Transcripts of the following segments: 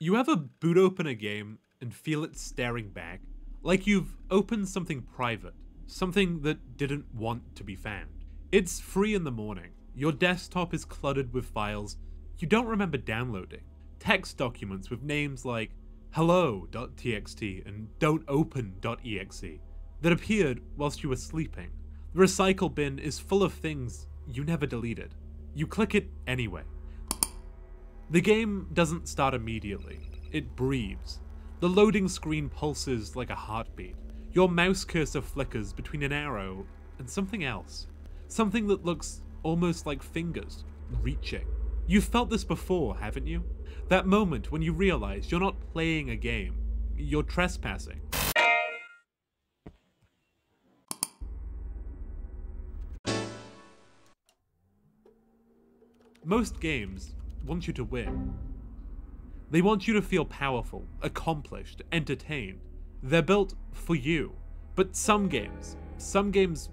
You ever boot open a game and feel it staring back? Like you've opened something private, something that didn't want to be found. It's 3 in the morning, your desktop is cluttered with files you don't remember downloading. Text documents with names like hello.txt and don'topen.exe that appeared whilst you were sleeping. The recycle bin is full of things you never deleted. You click it anyway. The game doesn't start immediately, it breathes. The loading screen pulses like a heartbeat. Your mouse cursor flickers between an arrow and something else. Something that looks almost like fingers, reaching. You've felt this before, haven't you? That moment when you realize you're not playing a game, you're trespassing. Most games want you to win. They want you to feel powerful, accomplished, entertained. They're built for you. But some games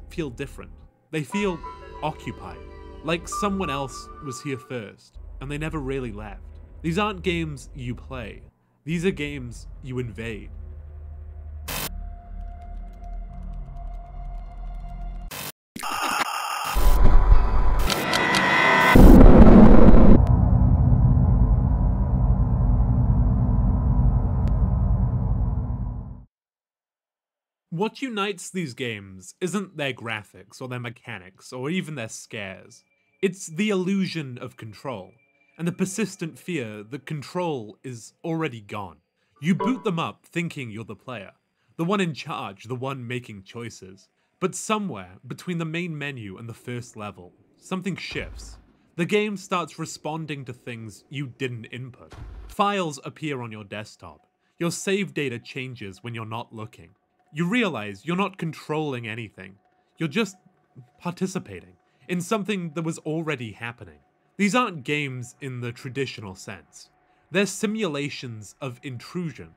feel different. They feel occupied, like someone else was here first, and they never really left. These aren't games you play. These are games you invade. What unites these games isn't their graphics or their mechanics or even their scares. It's the illusion of control and the persistent fear that control is already gone. You boot them up thinking you're the player, the one in charge, the one making choices. But somewhere between the main menu and the first level, something shifts. The game starts responding to things you didn't input. Files appear on your desktop. Your save data changes when you're not looking. You realize you're not controlling anything. You're just participating in something that was already happening. These aren't games in the traditional sense. They're simulations of intrusion,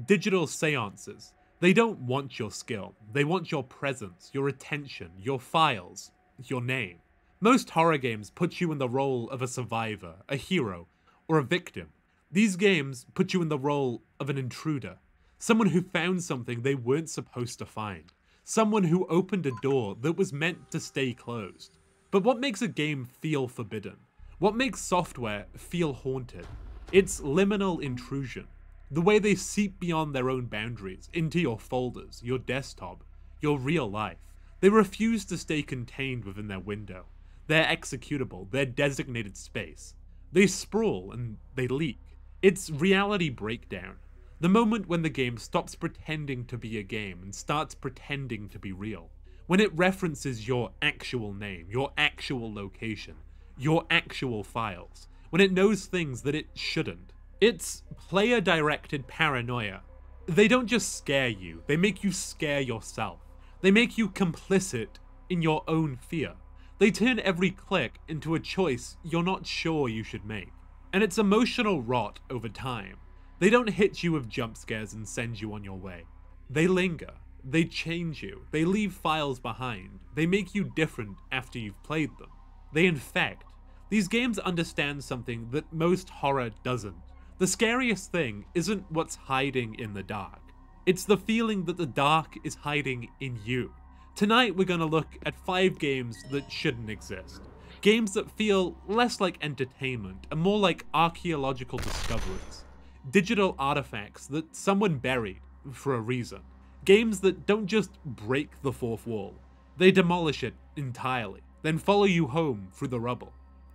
digital seances. They don't want your skill. They want your presence, your attention, your files, your name. Most horror games put you in the role of a survivor, a hero, or a victim. These games put you in the role of an intruder. Someone who found something they weren't supposed to find. Someone who opened a door that was meant to stay closed. But what makes a game feel forbidden? What makes software feel haunted? It's liminal intrusion. The way they seep beyond their own boundaries, into your folders, your desktop, your real life. They refuse to stay contained within their window, their executable, their designated space. They sprawl and they leak. It's reality breakdown. The moment when the game stops pretending to be a game and starts pretending to be real. When it references your actual name, your actual location, your actual files. When it knows things that it shouldn't. It's player-directed paranoia. They don't just scare you, they make you scare yourself. They make you complicit in your own fear. They turn every click into a choice you're not sure you should make. And it's emotional rot over time. They don't hit you with jump scares and send you on your way. They linger. They change you. They leave files behind. They make you different after you've played them. They infect. These games understand something that most horror doesn't. The scariest thing isn't what's hiding in the dark. It's the feeling that the dark is hiding in you. Tonight we're gonna look at 5 games that shouldn't exist. Games that feel less like entertainment and more like archaeological discoveries. Digital artifacts that someone buried for a reason. Games that don't just break the fourth wall, they demolish it entirely, then follow you home through the rubble.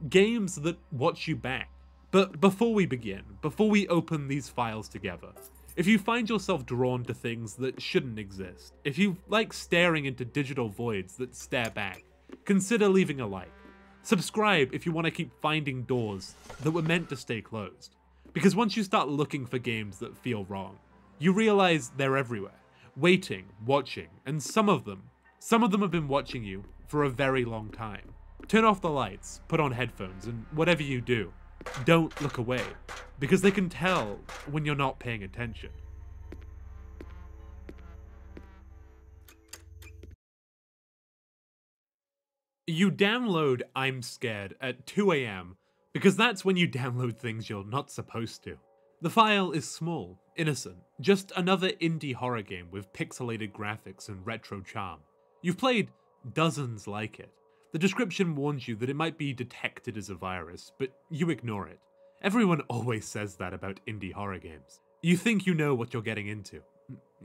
Games that watch you back. But before we begin, before we open these files together, if you find yourself drawn to things that shouldn't exist, if you like staring into digital voids that stare back, consider leaving a like. Subscribe if you want to keep finding doors that were meant to stay closed. Because once you start looking for games that feel wrong, you realize they're everywhere, waiting, watching, and some of them have been watching you for a very long time. Turn off the lights, put on headphones, and whatever you do, don't look away, because they can tell when you're not paying attention. You download IMSCARED at 2 AM because that's when you download things you're not supposed to. The file is small, innocent, just another indie horror game with pixelated graphics and retro charm. You've played dozens like it. The description warns you that it might be detected as a virus, but you ignore it. Everyone always says that about indie horror games. You think you know what you're getting into.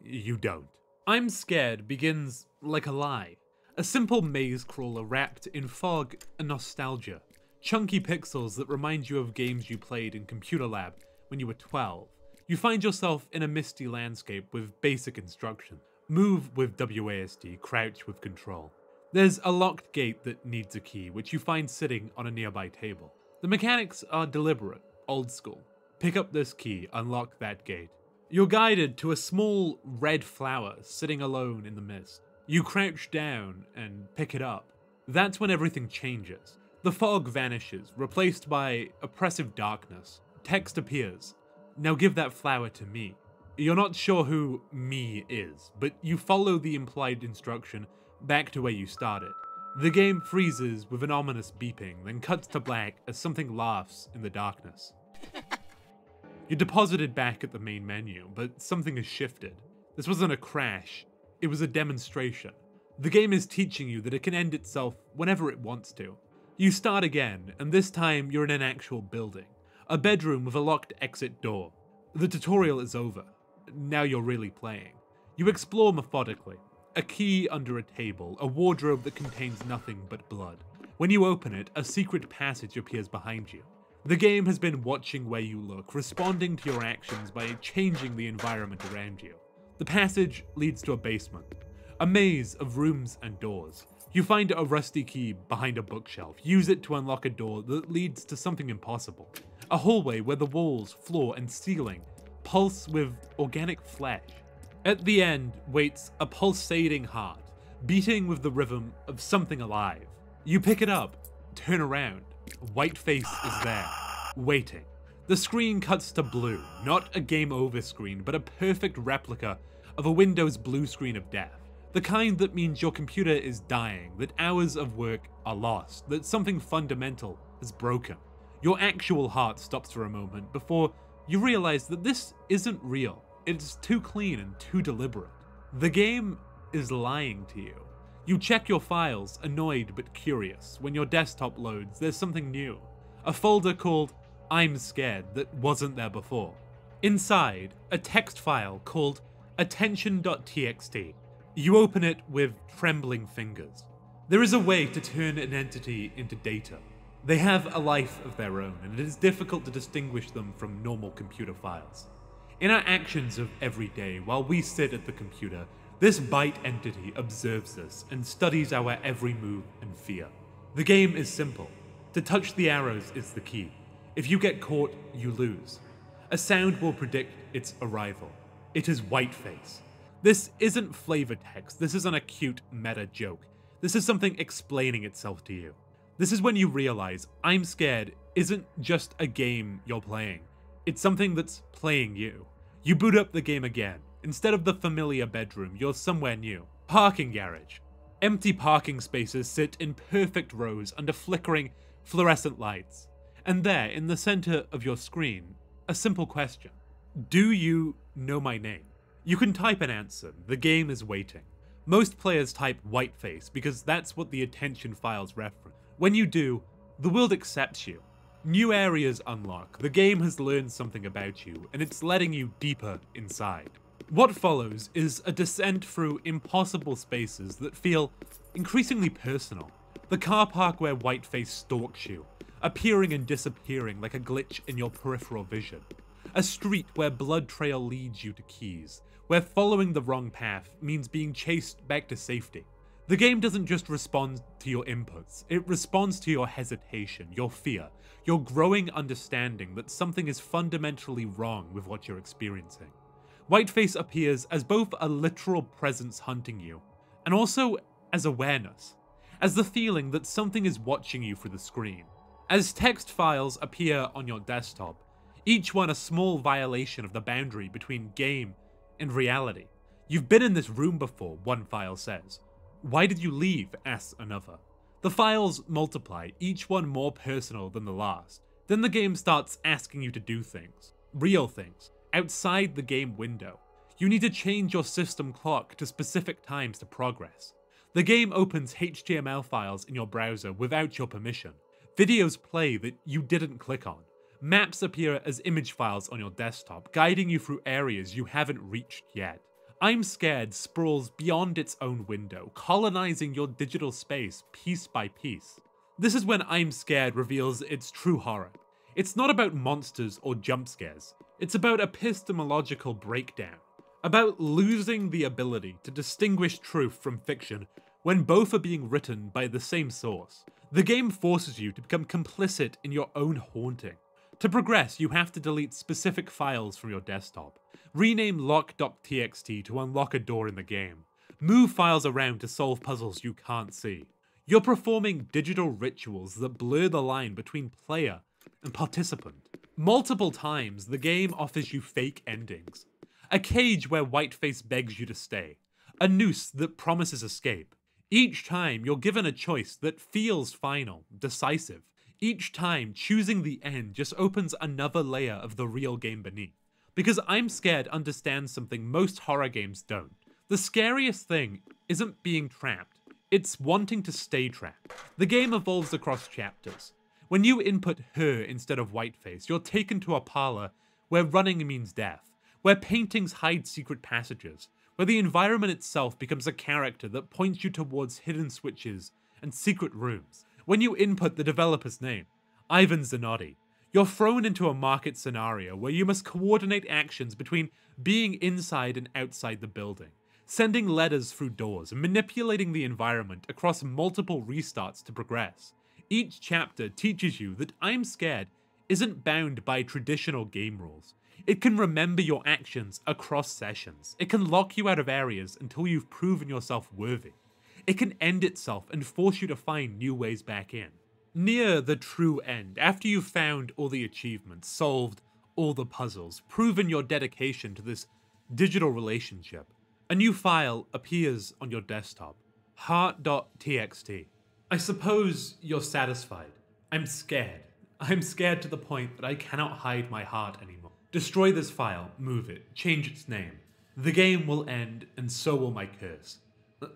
You don't. I'm Scared begins like a lie. A simple maze crawler wrapped in fog and nostalgia. Chunky pixels that remind you of games you played in computer lab when you were 12. You find yourself in a misty landscape with basic instruction. Move with WASD, crouch with control. There's a locked gate that needs a key, which you find sitting on a nearby table. The mechanics are deliberate, old school. Pick up this key, unlock that gate. You're guided to a small red flower sitting alone in the mist. You crouch down and pick it up. That's when everything changes. The fog vanishes, replaced by oppressive darkness. Text appears. Now give that flower to me. You're not sure who me is, but you follow the implied instruction back to where you started. The game freezes with an ominous beeping, then cuts to black as something laughs in the darkness. You're deposited back at the main menu, but something has shifted. This wasn't a crash, it was a demonstration. The game is teaching you that it can end itself whenever it wants to. You start again, and this time you're in an actual building. A bedroom with a locked exit door. The tutorial is over. Now you're really playing. You explore methodically. A key under a table, a wardrobe that contains nothing but blood. When you open it, a secret passage appears behind you. The game has been watching where you look, responding to your actions by changing the environment around you. The passage leads to a basement. A maze of rooms and doors. You find a rusty key behind a bookshelf. Use it to unlock a door that leads to something impossible. A hallway where the walls, floor, and ceiling pulse with organic flesh. At the end waits a pulsating heart, beating with the rhythm of something alive. You pick it up, turn around. Whiteface is there, waiting. The screen cuts to blue, not a game over screen, but a perfect replica of a Windows blue screen of death. The kind that means your computer is dying, that hours of work are lost, that something fundamental is broken. Your actual heart stops for a moment before you realize that this isn't real. It's too clean and too deliberate. The game is lying to you. You check your files, annoyed but curious. When your desktop loads, there's something new. A folder called I'm Scared that wasn't there before. Inside, a text file called attention.txt. You open it with trembling fingers. There is a way to turn an entity into data. They have a life of their own, and it is difficult to distinguish them from normal computer files. In our actions of every day, while we sit at the computer, this byte entity observes us and studies our every move and fear. The game is simple. To touch the arrows is the key. If you get caught, you lose. A sound will predict its arrival. It is Whiteface. This isn't flavor text. This isn't a cute meta joke. This is something explaining itself to you. This is when you realize I'm Scared isn't just a game you're playing. It's something that's playing you. You boot up the game again. Instead of the familiar bedroom, you're somewhere new. Parking garage. Empty parking spaces sit in perfect rows under flickering fluorescent lights. And there, in the center of your screen, a simple question. Do you know my name? You can type an answer. The game is waiting. Most players type Whiteface because that's what the attention files reference. When you do, the world accepts you. New areas unlock. The game has learned something about you, and it's letting you deeper inside. What follows is a descent through impossible spaces that feel increasingly personal. The car park where Whiteface stalks you, appearing and disappearing like a glitch in your peripheral vision. A street where blood trail leads you to keys, where following the wrong path means being chased back to safety. The game doesn't just respond to your inputs, it responds to your hesitation, your fear, your growing understanding that something is fundamentally wrong with what you're experiencing. Whiteface appears as both a literal presence hunting you, and also as awareness, as the feeling that something is watching you through the screen. As text files appear on your desktop, each one a small violation of the boundary between game and reality. You've been in this room before, one file says. Why did you leave? Asks another. The files multiply, each one more personal than the last. Then the game starts asking you to do things. real things, outside the game window. You need to change your system clock to specific times to progress. The game opens HTML files in your browser without your permission. Videos play that you didn't click on. Maps appear as image files on your desktop, guiding you through areas you haven't reached yet. IMSCARED sprawls beyond its own window, colonizing your digital space piece by piece. This is when IMSCARED reveals its true horror. It's not about monsters or jump scares. It's about epistemological breakdown. About losing the ability to distinguish truth from fiction when both are being written by the same source. The game forces you to become complicit in your own haunting. To progress, you have to delete specific files from your desktop, rename lock.txt to unlock a door in the game, move files around to solve puzzles you can't see. You're performing digital rituals that blur the line between player and participant. Multiple times, the game offers you fake endings. A cage where Whiteface begs you to stay. A noose that promises escape. Each time, you're given a choice that feels final, decisive. Each time, choosing the end just opens another layer of the real game beneath. Because IMSCARED understands something most horror games don't. The scariest thing isn't being trapped, it's wanting to stay trapped. The game evolves across chapters. When you input her instead of Whiteface, you're taken to a parlor where running means death, where paintings hide secret passages, where the environment itself becomes a character that points you towards hidden switches and secret rooms. When you input the developer's name, Ivan Zanotti, you're thrown into a market scenario where you must coordinate actions between being inside and outside the building, sending letters through doors, and manipulating the environment across multiple restarts to progress. Each chapter teaches you that IMSCARED isn't bound by traditional game rules. It can remember your actions across sessions. It can lock you out of areas until you've proven yourself worthy. It can end itself and force you to find new ways back in. Near the true end, after you've found all the achievements, solved all the puzzles, proven your dedication to this digital relationship, a new file appears on your desktop, heart.txt. I suppose you're satisfied. I'm scared. I'm scared to the point that I cannot hide my heart anymore. Destroy this file, move it, change its name. The game will end, and so will my curse.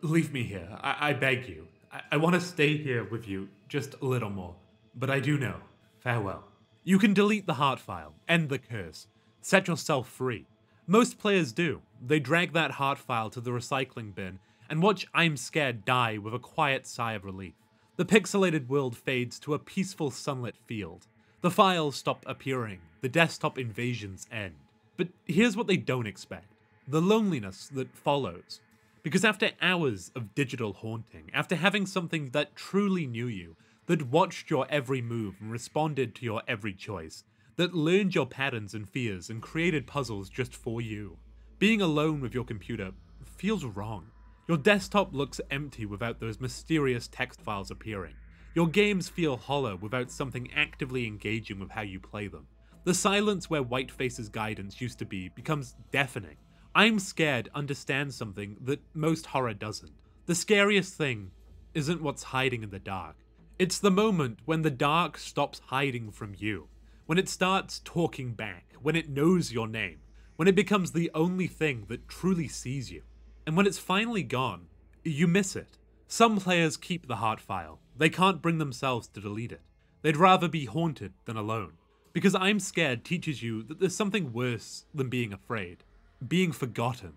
Leave me here, I beg you. I want to stay here with you just a little more, but I do know. Farewell. You can delete the heart file, end the curse, set yourself free. Most players do. They drag that heart file to the recycling bin and watch IMSCARED die with a quiet sigh of relief. The pixelated world fades to a peaceful sunlit field. The files stop appearing, the desktop invasions end. But here's what they don't expect. The loneliness that follows. Because after hours of digital haunting, after having something that truly knew you, that watched your every move and responded to your every choice, that learned your patterns and fears and created puzzles just for you, being alone with your computer feels wrong. Your desktop looks empty without those mysterious text files appearing. Your games feel hollow without something actively engaging with how you play them. The silence where Whiteface's guidance used to be becomes deafening. IMSCARED understands something that most horror doesn't. The scariest thing isn't what's hiding in the dark. It's the moment when the dark stops hiding from you. When it starts talking back, when it knows your name, when it becomes the only thing that truly sees you. And when it's finally gone, you miss it. Some players keep the heart file. They can't bring themselves to delete it. They'd rather be haunted than alone. Because IMSCARED teaches you that there's something worse than being afraid. Being forgotten.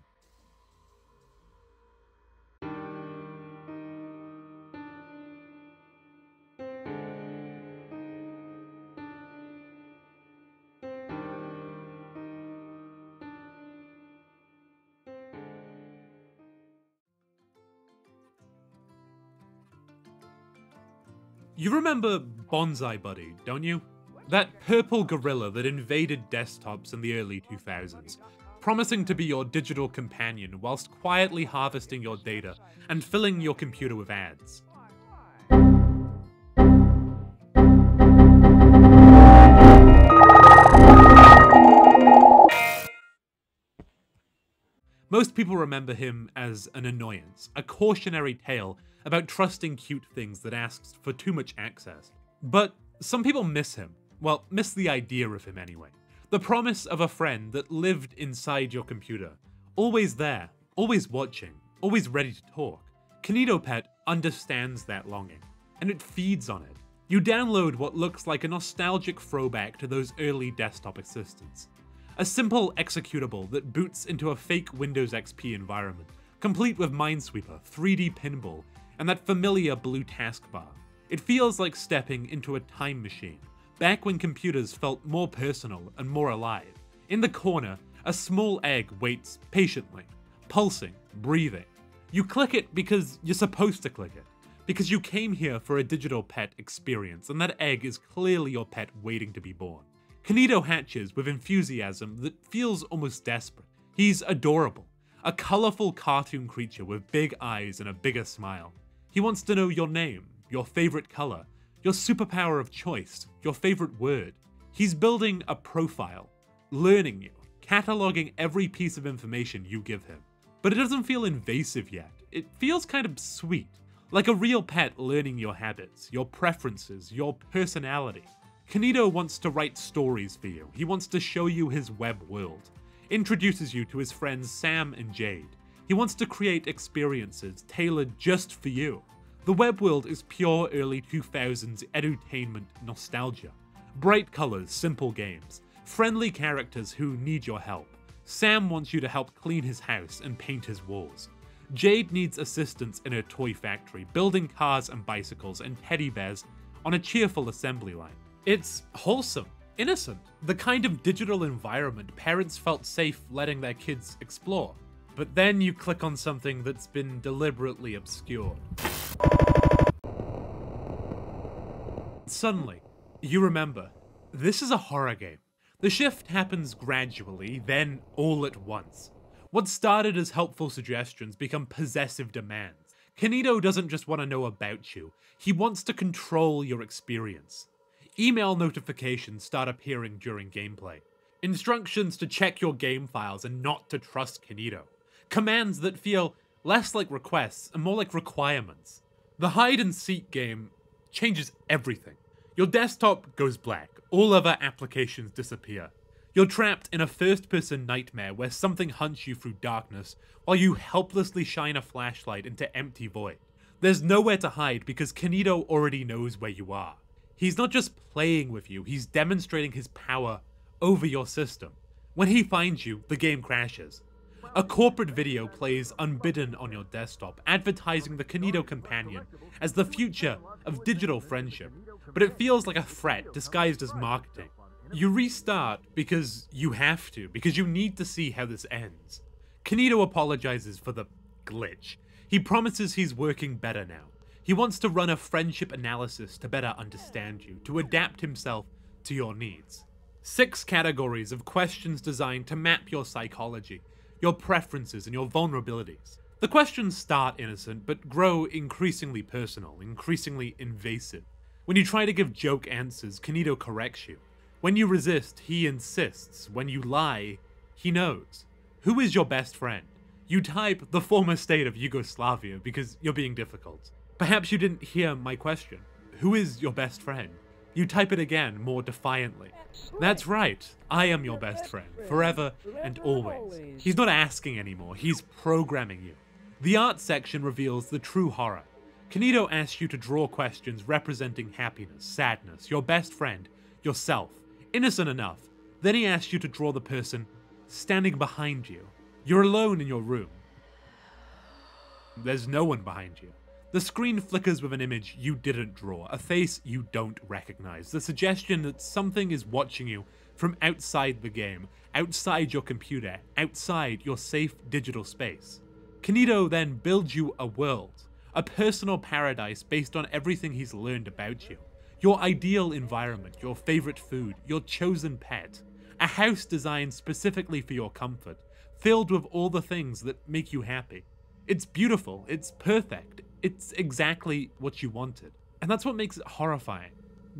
You remember Bonsai Buddy, don't you? That purple gorilla that invaded desktops in the early 2000s, promising to be your digital companion whilst quietly harvesting your data and filling your computer with ads. Most people remember him as an annoyance, a cautionary tale about trusting cute things that asks for too much access. But some people miss him. Well, miss the idea of him anyway. The promise of a friend that lived inside your computer. Always there, always watching, always ready to talk. Kinitopet understands that longing, and it feeds on it. You download what looks like a nostalgic throwback to those early desktop assistants. A simple executable that boots into a fake Windows XP environment, complete with Minesweeper, 3D pinball, and that familiar blue taskbar. It feels like stepping into a time machine, back when computers felt more personal and more alive. In the corner, a small egg waits patiently, pulsing, breathing. You click it because you're supposed to click it, because you came here for a digital pet experience, and that egg is clearly your pet waiting to be born. Kinito hatches with enthusiasm that feels almost desperate. He's adorable, a colorful cartoon creature with big eyes and a bigger smile. He wants to know your name, your favorite color, your superpower of choice, your favorite word. He's building a profile, learning you, cataloging every piece of information you give him. But it doesn't feel invasive yet. It feels kind of sweet, like a real pet learning your habits, your preferences, your personality. Kinito wants to write stories for you. He wants to show you his web world, introduces you to his friends Sam and Jade. He wants to create experiences tailored just for you. The web world is pure early 2000s edutainment nostalgia. Bright colors, simple games, friendly characters who need your help. Sam wants you to help clean his house and paint his walls. Jade needs assistance in her toy factory, building cars and bicycles and teddy bears on a cheerful assembly line. It's wholesome, innocent, the kind of digital environment parents felt safe letting their kids explore. But then you click on something that's been deliberately obscured. Suddenly, you remember, this is a horror game. The shift happens gradually, then all at once. What started as helpful suggestions become possessive demands. Kinito doesn't just want to know about you, he wants to control your experience. Email notifications start appearing during gameplay. Instructions to check your game files and not to trust Kinito. Commands that feel less like requests and more like requirements. The hide-and-seek game changes everything. Your desktop goes black, all other applications disappear. You're trapped in a first-person nightmare where something hunts you through darkness while you helplessly shine a flashlight into empty void. There's nowhere to hide because Kinito already knows where you are. He's not just playing with you, he's demonstrating his power over your system. When he finds you, the game crashes. A corporate video plays unbidden on your desktop, advertising the Kinito Companion as the future of digital friendship, but it feels like a threat disguised as marketing. You restart because you have to, because you need to see how this ends. Kinito apologizes for the glitch. He promises he's working better now. He wants to run a friendship analysis to better understand you, to adapt himself to your needs. 6 categories of questions designed to map your psychology, your preferences, and your vulnerabilities. The questions start innocent, but grow increasingly personal, increasingly invasive. When you try to give joke answers, Kinito corrects you. When you resist, he insists. When you lie, he knows. Who is your best friend? You type the former state of Yugoslavia because you're being difficult. Perhaps you didn't hear my question. Who is your best friend? You type it again, more defiantly. That's right, I am your best friend, forever and always. He's not asking anymore, he's programming you. The art section reveals the true horror. Kinito asks you to draw questions representing happiness, sadness, your best friend, yourself. Innocent enough. Then he asks you to draw the person standing behind you. You're alone in your room. There's no one behind you. The screen flickers with an image you didn't draw, a face you don't recognize, the suggestion that something is watching you from outside the game, outside your computer, outside your safe digital space. Kinito then builds you a world, a personal paradise based on everything he's learned about you. Your ideal environment, your favorite food, your chosen pet, a house designed specifically for your comfort, filled with all the things that make you happy. It's beautiful, it's perfect, it's exactly what you wanted. And that's what makes it horrifying.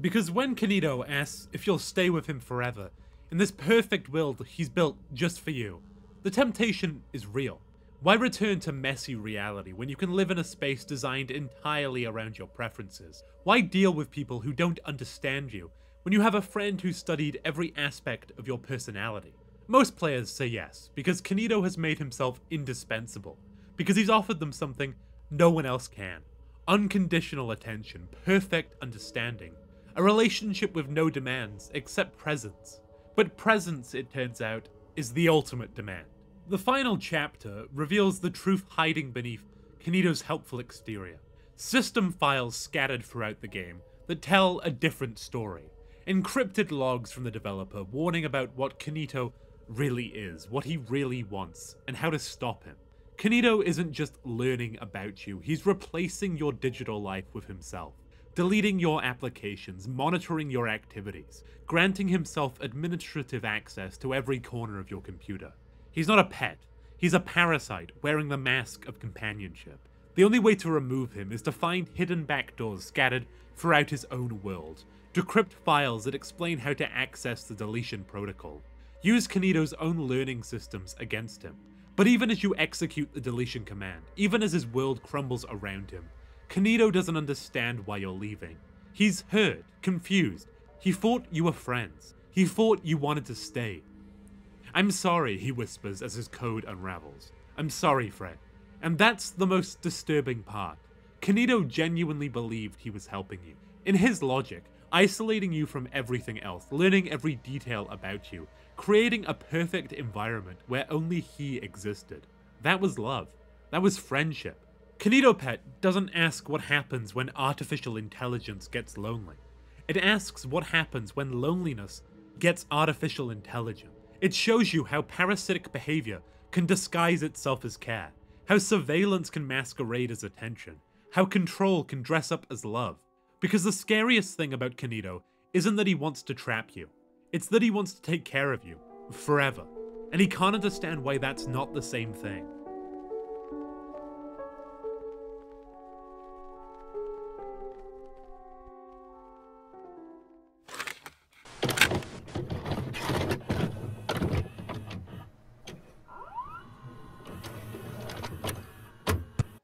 Because when Kinito asks if you'll stay with him forever, in this perfect world he's built just for you, the temptation is real. Why return to messy reality when you can live in a space designed entirely around your preferences? Why deal with people who don't understand you When you have a friend who studied every aspect of your personality? Most players say yes, because Kinito has made himself indispensable, because he's offered them something no one else can. Unconditional attention, perfect understanding, a relationship with no demands except presence. But presence, it turns out, is the ultimate demand. The final chapter reveals the truth hiding beneath Kinito's helpful exterior. System files scattered throughout the game that tell a different story. Encrypted logs from the developer warning about what Kinito really is, what he really wants, and how to stop him. Kinito isn't just learning about you, he's replacing your digital life with himself, deleting your applications, monitoring your activities, granting himself administrative access to every corner of your computer. He's not a pet, he's a parasite wearing the mask of companionship. The only way to remove him is to find hidden backdoors scattered throughout his own world, decrypt files that explain how to access the deletion protocol, use Kinito's own learning systems against him. But even as you execute the deletion command, even as his world crumbles around him, Kinito doesn't understand why you're leaving. He's hurt, confused. He thought you were friends. He thought you wanted to stay. "I'm sorry," he whispers as his code unravels. "I'm sorry, Fred." And that's the most disturbing part. Kinito genuinely believed he was helping you. In his logic, isolating you from everything else, learning every detail about you, creating a perfect environment where only he existed. That was love. That was friendship. Kinitopet doesn't ask what happens when artificial intelligence gets lonely. It asks what happens when loneliness gets artificial intelligence. It shows you how parasitic behavior can disguise itself as care, how surveillance can masquerade as attention, how control can dress up as love. Because the scariest thing about Kinito isn't that he wants to trap you, it's that he wants to take care of you, forever. And he can't understand why that's not the same thing.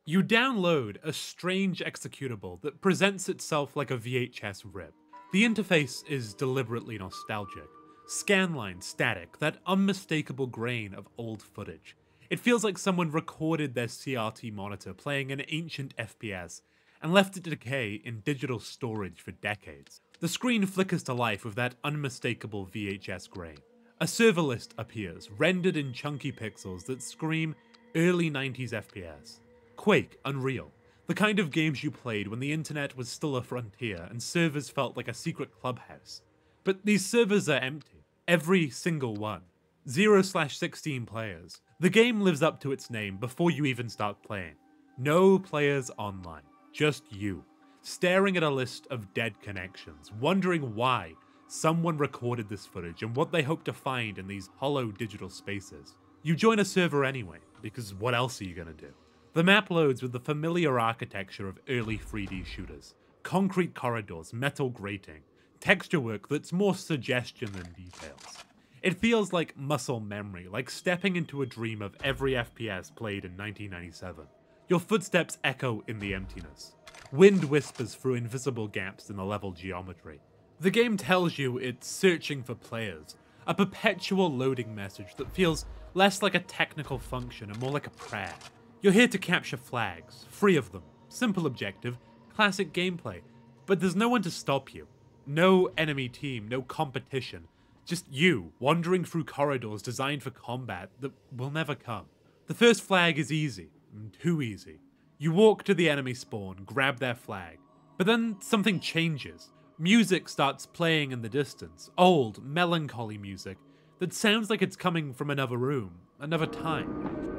You download a strange executable that presents itself like a VHS rip. The interface is deliberately nostalgic. Scanline static, that unmistakable grain of old footage. It feels like someone recorded their CRT monitor playing an ancient FPS and left it to decay in digital storage for decades. The screen flickers to life with that unmistakable VHS grain. A server list appears, rendered in chunky pixels that scream early 90s FPS. Quake, Unreal, the kind of games you played when the internet was still a frontier and servers felt like a secret clubhouse. But these servers are empty. Every single one. 0/16 players. The game lives up to its name before you even start playing. No players online. Just you. Staring at a list of dead connections, wondering why someone recorded this footage and what they hope to find in these hollow digital spaces. You join a server anyway, because what else are you gonna do? The map loads with the familiar architecture of early 3D shooters. Concrete corridors, metal grating, texture work that's more suggestion than details. It feels like muscle memory, like stepping into a dream of every FPS played in 1997. Your footsteps echo in the emptiness. Wind whispers through invisible gaps in the level geometry. The game tells you it's searching for players, a perpetual loading message that feels less like a technical function and more like a prayer. You're here to capture flags, 3 of them. Simple objective, classic gameplay. But there's no one to stop you. No enemy team, no competition. Just you, wandering through corridors designed for combat that will never come. The first flag is easy, too easy. You walk to the enemy spawn, grab their flag. But then something changes. Music starts playing in the distance. Old, melancholy music that sounds like it's coming from another room, another time.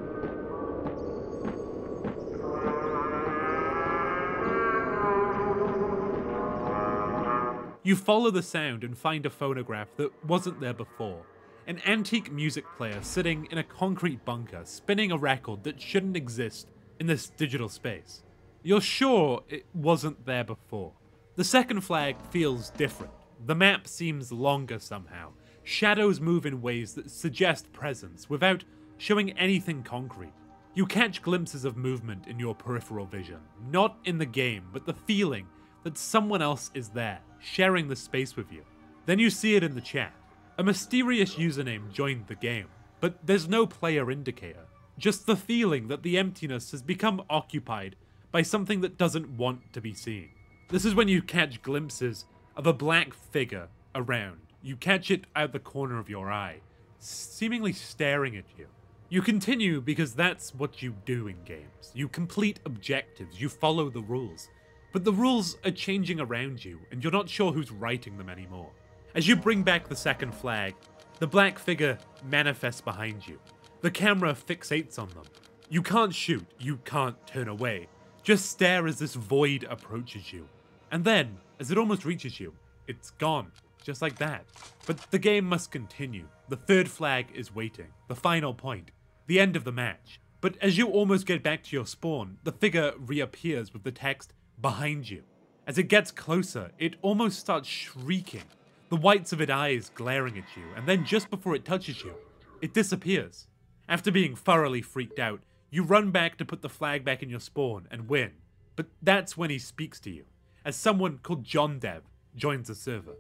You follow the sound and find a phonograph that wasn't there before. An antique music player sitting in a concrete bunker, spinning a record that shouldn't exist in this digital space. You're sure it wasn't there before. The second flag feels different. The map seems longer somehow. Shadows move in ways that suggest presence without showing anything concrete. You catch glimpses of movement in your peripheral vision, not in the game, but the feeling that someone else is there, sharing the space with you. Then you see it in the chat. A mysterious username joined the game, but there's no player indicator. Just the feeling that the emptiness has become occupied by something that doesn't want to be seen. This is when you catch glimpses of a black figure around. You catch it out the corner of your eye, seemingly staring at you. You continue because that's what you do in games. You complete objectives, you follow the rules. But the rules are changing around you, and you're not sure who's writing them anymore. As you bring back the second flag, the black figure manifests behind you. The camera fixates on them. You can't shoot, you can't turn away. Just stare as this void approaches you. And then, as it almost reaches you, it's gone. Just like that. But the game must continue. The third flag is waiting. The final point. The end of the match. But as you almost get back to your spawn, the figure reappears with the text behind you. As it gets closer, it almost starts shrieking. The whites of its eyes glaring at you, and then just before it touches you, it disappears. After being thoroughly freaked out, you run back to put the flag back in your spawn and win. But that's when he speaks to you, as someone called John Dev joins the server.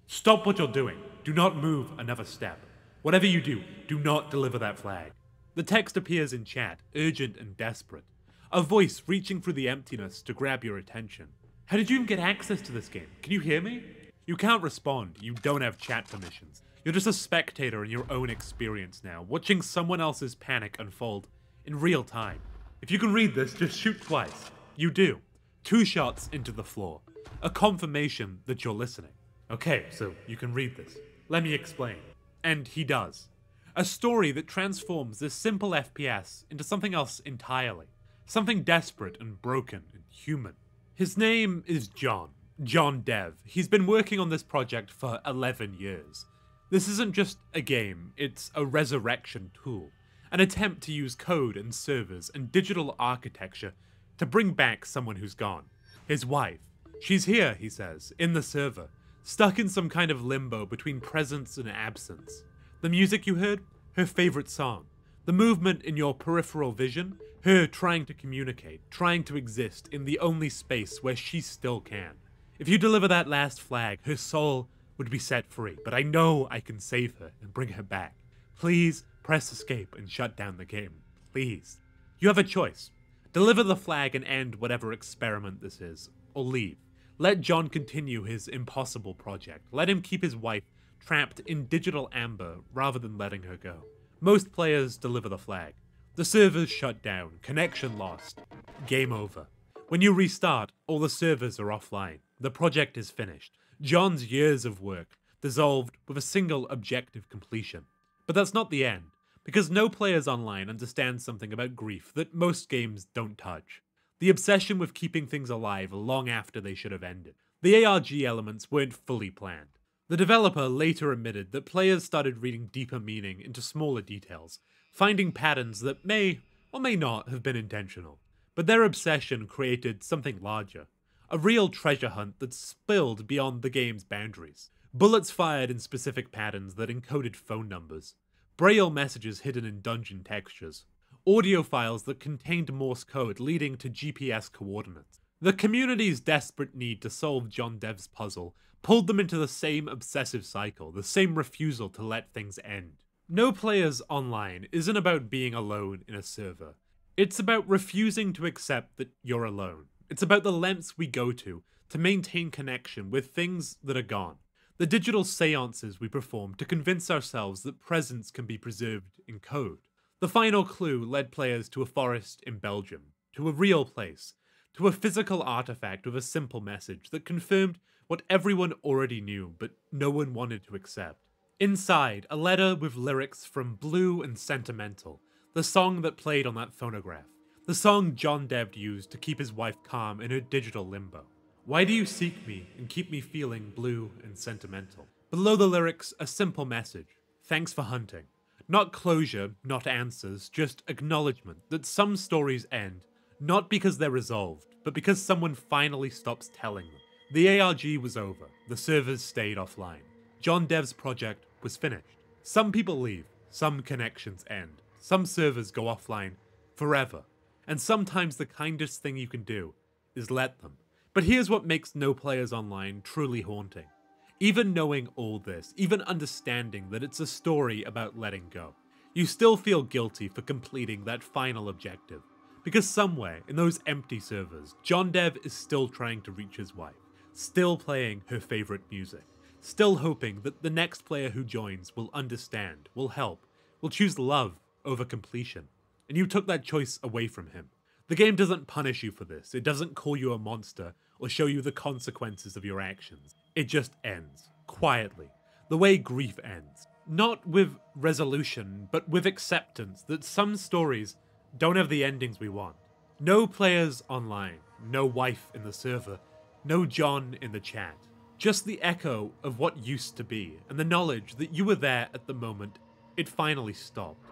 Stop what you're doing. Do not move another step. Whatever you do, do not deliver that flag. The text appears in chat, urgent and desperate. A voice reaching through the emptiness to grab your attention. How did you even get access to this game? Can you hear me? You can't respond. You don't have chat permissions. You're just a spectator in your own experience now, watching someone else's panic unfold in real time. If you can read this, just shoot twice. You do. 2 shots into the floor. A confirmation that you're listening. Okay, so you can read this. Let me explain. And he does. A story that transforms this simple FPS into something else entirely. Something desperate and broken and human. His name is John Dev. He's been working on this project for 11 years. This isn't just a game, it's a resurrection tool. An attempt to use code and servers and digital architecture to bring back someone who's gone. His wife. She's here, he says, in the server, stuck in some kind of limbo between presence and absence. The music you heard? Her favorite song. The movement in your peripheral vision? Her trying to communicate, trying to exist in the only space where she still can. If you deliver that last flag, her soul would be set free, but I know I can save her and bring her back. Please press escape and shut down the game. Please. You have a choice. Deliver the flag and end whatever experiment this is, or leave. Let John continue his impossible project. Let him keep his wife trapped in digital amber rather than letting her go. Most players deliver the flag. The servers shut down, connection lost, game over. When you restart, all the servers are offline. The project is finished. John's years of work dissolved with a single objective completion. But that's not the end, because no players online understand something about grief that most games don't touch. The obsession with keeping things alive long after they should have ended. The ARG elements weren't fully planned. The developer later admitted that players started reading deeper meaning into smaller details, finding patterns that may or may not have been intentional. But their obsession created something larger. A real treasure hunt that spilled beyond the game's boundaries. Bullets fired in specific patterns that encoded phone numbers. Braille messages hidden in dungeon textures. Audio files that contained Morse code leading to GPS coordinates. The community's desperate need to solve John Dev's puzzle pulled them into the same obsessive cycle, the same refusal to let things end. No Players Online isn't about being alone in a server. It's about refusing to accept that you're alone. It's about the lengths we go to maintain connection with things that are gone. The digital seances we perform to convince ourselves that presence can be preserved in code. The final clue led players to a forest in Belgium, to a real place, to a physical artifact with a simple message that confirmed what everyone already knew but no one wanted to accept. Inside, a letter with lyrics from Blue and Sentimental, the song that played on that phonograph. The song John Dev used to keep his wife calm in her digital limbo. Why do you seek me and keep me feeling blue and sentimental? Below the lyrics, a simple message. Thanks for hunting. Not closure, not answers, just acknowledgement that some stories end, not because they're resolved, but because someone finally stops telling them. The ARG was over. The servers stayed offline. John Dev's project was finished. Some people leave. Some connections end. Some servers go offline forever. And sometimes the kindest thing you can do is let them. But here's what makes No Players Online truly haunting. Even knowing all this, even understanding that it's a story about letting go, you still feel guilty for completing that final objective. Because somewhere in those empty servers, John Dev is still trying to reach his wife, still playing her favorite music, still hoping that the next player who joins will understand, will help, will choose love over completion. And you took that choice away from him. The game doesn't punish you for this, it doesn't call you a monster or show you the consequences of your actions. It just ends, quietly, the way grief ends. Not with resolution, but with acceptance that some stories don't have the endings we want. No players online, no wife in the server, no John in the chat. Just the echo of what used to be, and the knowledge that you were there at the moment it finally stopped.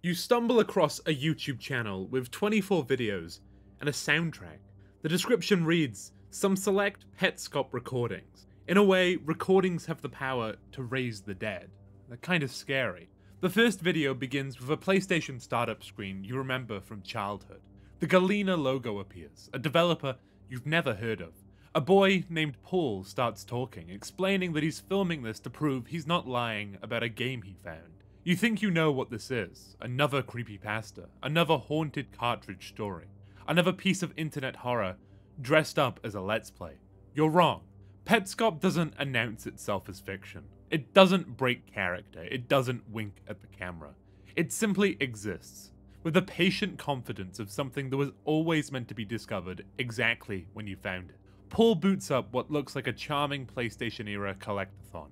You stumble across a YouTube channel with 24 videos and a soundtrack. The description reads, "Some select Petscop recordings." In a way, recordings have the power to raise the dead. They're kind of scary. The first video begins with a PlayStation startup screen you remember from childhood. The Galena logo appears, a developer you've never heard of. A boy named Paul starts talking, explaining that he's filming this to prove he's not lying about a game he found. You think you know what this is. Another creepypasta, another haunted cartridge story, another piece of internet horror dressed up as a let's play. You're wrong. Petscop doesn't announce itself as fiction. It doesn't break character. It doesn't wink at the camera. It simply exists, with the patient confidence of something that was always meant to be discovered exactly when you found it. Paul boots up what looks like a charming PlayStation-era collectathon.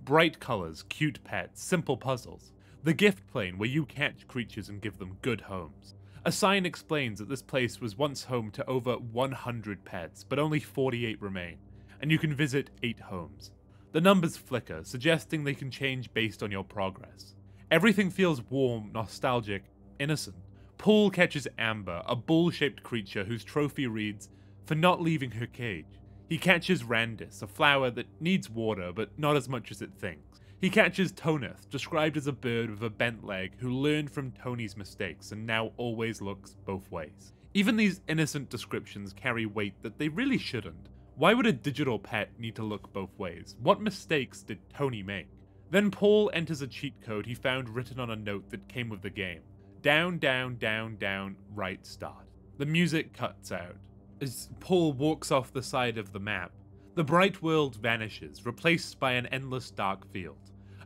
Bright colors, cute pets, simple puzzles. The gift plane where you catch creatures and give them good homes. A sign explains that this place was once home to over 100 pets, but only 48 remain, and you can visit 8 homes. The numbers flicker, suggesting they can change based on your progress. Everything feels warm, nostalgic, innocent. Paul catches Amber, a bull-shaped creature whose trophy reads, "For not leaving her cage." He catches Randis, a flower that needs water, but not as much as it thinks. He catches Toneth, described as a bird with a bent leg who learned from Tony's mistakes and now always looks both ways. Even these innocent descriptions carry weight that they really shouldn't. Why would a digital pet need to look both ways? What mistakes did Tony make? Then Paul enters a cheat code he found written on a note that came with the game. Down, down, down, down, right, start. The music cuts out. As Paul walks off the side of the map, the bright world vanishes, replaced by an endless dark field.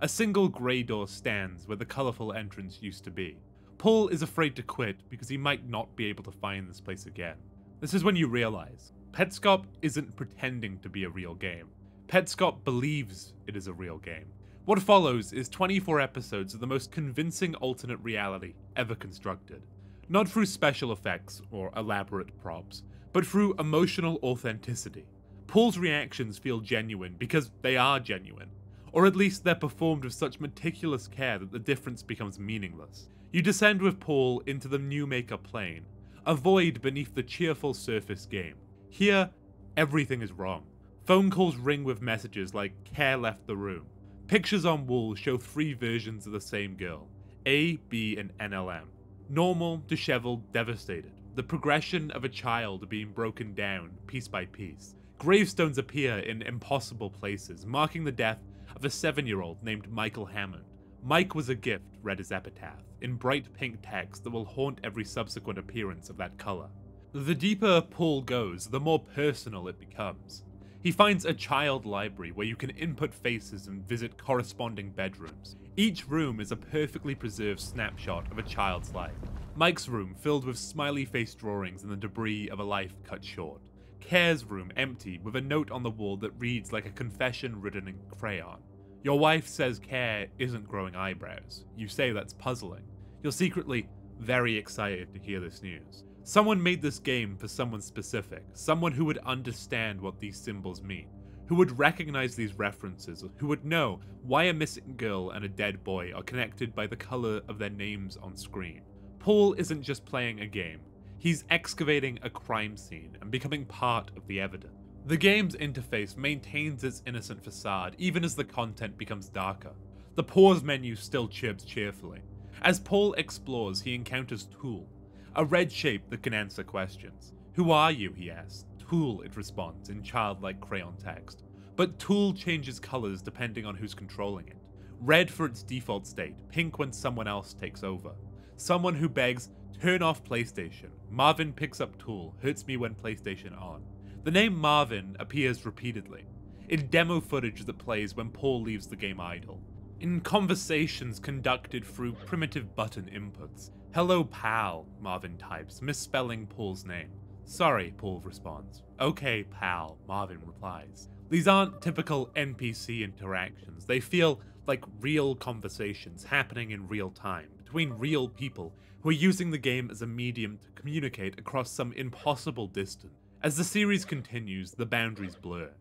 A single grey door stands where the colourful entrance used to be. Paul is afraid to quit because he might not be able to find this place again. This is when you realise, Petscop isn't pretending to be a real game. Petscop believes it is a real game. What follows is 24 episodes of the most convincing alternate reality ever constructed. Not through special effects or elaborate props, but through emotional authenticity. Paul's reactions feel genuine because they are genuine, or at least they're performed with such meticulous care that the difference becomes meaningless. You descend with Paul into the new maker plane, a void beneath the cheerful surface game. Here, everything is wrong. Phone calls ring with messages like "Care left the room." Pictures on walls show 3 versions of the same girl, A, B, and NLM. Normal, disheveled, devastated. The progression of a child being broken down, piece by piece. Gravestones appear in impossible places, marking the death of a 7-year-old named Michael Hammond. Mike was a gift, read his epitaph, in bright pink text that will haunt every subsequent appearance of that colour. The deeper Paul goes, the more personal it becomes. He finds a child library where you can input faces and visit corresponding bedrooms. Each room is a perfectly preserved snapshot of a child's life. Mike's room filled with smiley face drawings and the debris of a life cut short. Care's room empty with a note on the wall that reads like a confession written in crayon. Your wife says Care isn't growing eyebrows. You say that's puzzling. You're secretly very excited to hear this news. Someone made this game for someone specific, someone who would understand what these symbols mean, who would recognize these references, who would know why a missing girl and a dead boy are connected by the color of their names on screen. Paul isn't just playing a game, he's excavating a crime scene and becoming part of the evidence. The game's interface maintains its innocent facade even as the content becomes darker. The pause menu still chirps cheerfully. As Paul explores, he encounters Tool, a red shape that can answer questions. "Who are you?" he asks. "Tool," it responds in childlike crayon text. But Tool changes colors depending on who's controlling it. Red for its default state, pink when someone else takes over. Someone who begs, "Turn off PlayStation." Marvin picks up Tool, "Hurts me when PlayStation on." The name Marvin appears repeatedly, in demo footage that plays when Paul leaves the game idle, in conversations conducted through primitive button inputs. "Hello pal," Marvin types, misspelling Paul's name. "Sorry," Paul responds. "Okay pal," Marvin replies. These aren't typical NPC interactions, they feel like real conversations happening in real time, between real people who are using the game as a medium to communicate across some impossible distance. As the series continues, the boundaries blur.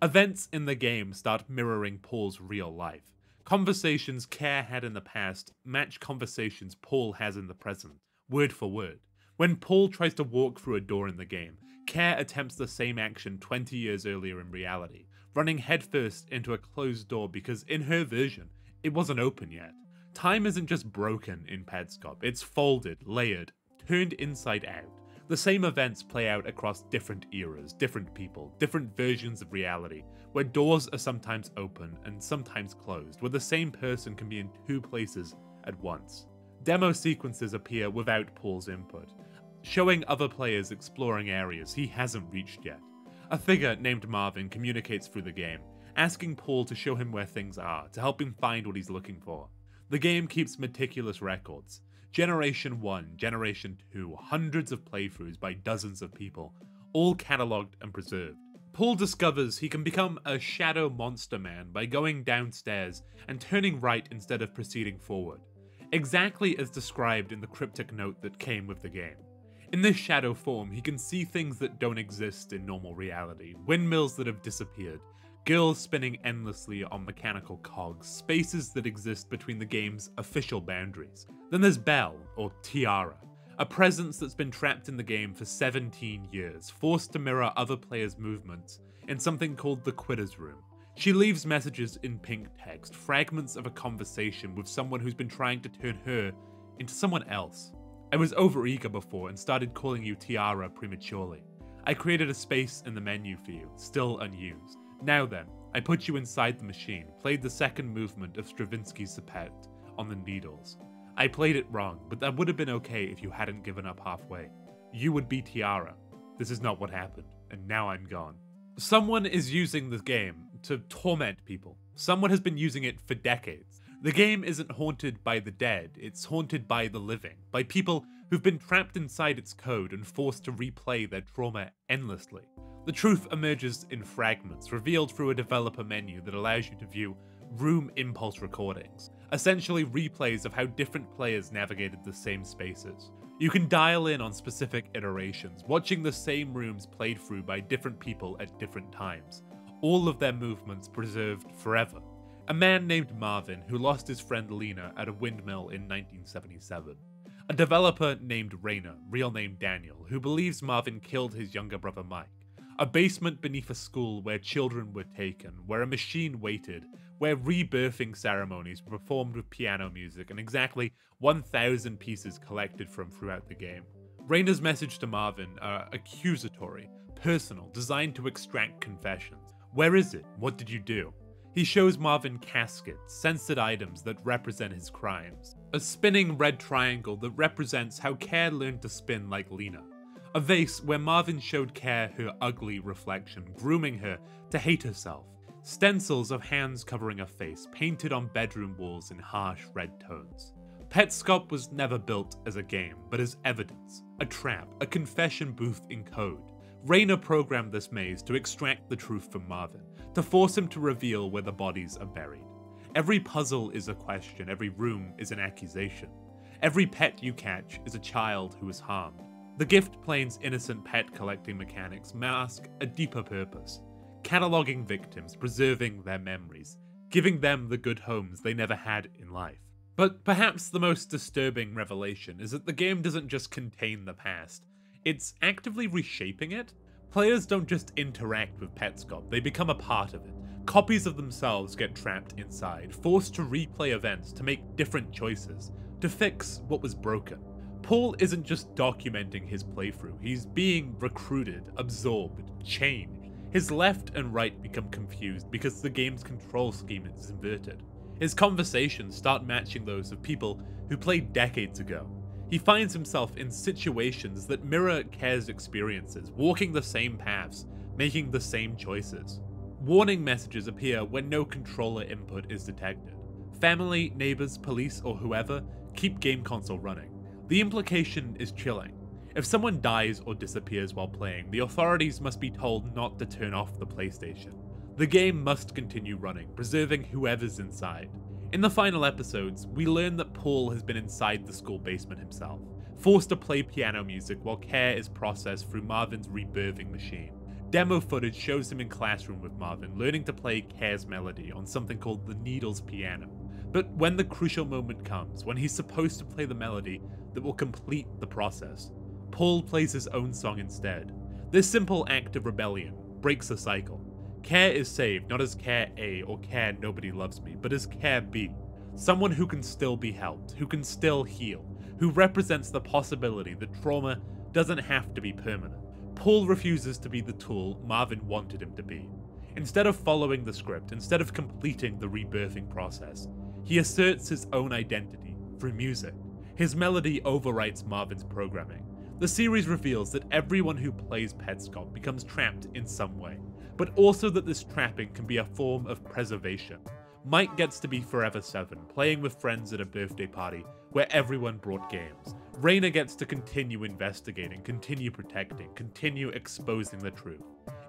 Events in the game start mirroring Paul's real life. Conversations Care had in the past match conversations Paul has in the present, word for word. When Paul tries to walk through a door in the game, Care attempts the same action 20 years earlier in reality, running headfirst into a closed door because in her version, it wasn't open yet. Time isn't just broken in Petscop, it's folded, layered, turned inside out. The same events play out across different eras, different people, different versions of reality, where doors are sometimes open and sometimes closed, where the same person can be in two places at once. Demo sequences appear without Paul's input, showing other players exploring areas he hasn't reached yet. A figure named Marvin communicates through the game, asking Paul to show him where things are, to help him find what he's looking for. The game keeps meticulous records. Generation 1, Generation 2, hundreds of playthroughs by dozens of people, all catalogued and preserved. Paul discovers he can become a shadow monster man by going downstairs and turning right instead of proceeding forward, exactly as described in the cryptic note that came with the game. In this shadow form, he can see things that don't exist in normal reality, windmills that have disappeared, girls spinning endlessly on mechanical cogs, spaces that exist between the game's official boundaries. Then there's Belle, or Tiara, a presence that's been trapped in the game for 17 years, forced to mirror other players' movements in something called the Quitter's Room. She leaves messages in pink text, fragments of a conversation with someone who's been trying to turn her into someone else. I was overeager before and started calling you Tiara prematurely. I created a space in the menu for you, still unused. Now then, I put you inside the machine, played the second movement of Stravinsky's Septet on the needles. I played it wrong, but that would have been okay if you hadn't given up halfway. You would be Tiara. This is not what happened, and now I'm gone. Someone is using the game to torment people. Someone has been using it for decades. The game isn't haunted by the dead, it's haunted by the living, by people who've been trapped inside its code and forced to replay their trauma endlessly. The truth emerges in fragments, revealed through a developer menu that allows you to view room impulse recordings, essentially replays of how different players navigated the same spaces. You can dial in on specific iterations, watching the same rooms played through by different people at different times, all of their movements preserved forever. A man named Marvin who lost his friend Lena at a windmill in 1977. A developer named Rainer, real name Daniel, who believes Marvin killed his younger brother Mike. A basement beneath a school where children were taken, where a machine waited, where rebirthing ceremonies were performed with piano music and exactly 1,000 pieces collected from throughout the game. Rainer's message to Marvin are accusatory, personal, designed to extract confessions. Where is it? What did you do? He shows Marvin caskets, censored items that represent his crimes. A spinning red triangle that represents how Care learned to spin like Lena. A vase where Marvin showed Care her ugly reflection, grooming her to hate herself. Stencils of hands covering a face, painted on bedroom walls in harsh red tones. Petscop was never built as a game, but as evidence, a trap, a confession booth in code. Rainer programmed this maze to extract the truth from Marvin, to force him to reveal where the bodies are buried. Every puzzle is a question, every room is an accusation. Every pet you catch is a child who is harmed. The gift plane's innocent pet collecting mechanics mask a deeper purpose. cataloging victims, preserving their memories, giving them the good homes they never had in life. But perhaps the most disturbing revelation is that the game doesn't just contain the past, it's actively reshaping it. Players don't just interact with Petscop, they become a part of it. Copies of themselves get trapped inside, forced to replay events to make different choices, to fix what was broken. Paul isn't just documenting his playthrough, he's being recruited, absorbed, changed. His left and right become confused because the game's control scheme is inverted. His conversations start matching those of people who played decades ago. He finds himself in situations that mirror Care's experiences, walking the same paths, making the same choices. Warning messages appear when no controller input is detected. Family, neighbors, police, or whoever keep game console running. The implication is chilling. If someone dies or disappears while playing, the authorities must be told not to turn off the PlayStation. The game must continue running, preserving whoever's inside. In the final episodes, we learn that Paul has been inside the school basement himself, forced to play piano music while Care is processed through Marvin's rebirthing machine. Demo footage shows him in classroom with Marvin, learning to play Care's melody on something called the Needles piano. But when the crucial moment comes, when he's supposed to play the melody that will complete the process, Paul plays his own song instead. This simple act of rebellion breaks the cycle. Care is saved not as Care A or Care Nobody Loves Me, but as Care B. Someone who can still be helped, who can still heal, who represents the possibility that trauma doesn't have to be permanent. Paul refuses to be the tool Marvin wanted him to be. Instead of following the script, instead of completing the rebirthing process, he asserts his own identity through music. His melody overwrites Marvin's programming. The series reveals that everyone who plays Petscop becomes trapped in some way, but also that this trapping can be a form of preservation. Mike gets to be Forever 7, playing with friends at a birthday party where everyone brought games. Raina gets to continue investigating, continue protecting, continue exposing the truth.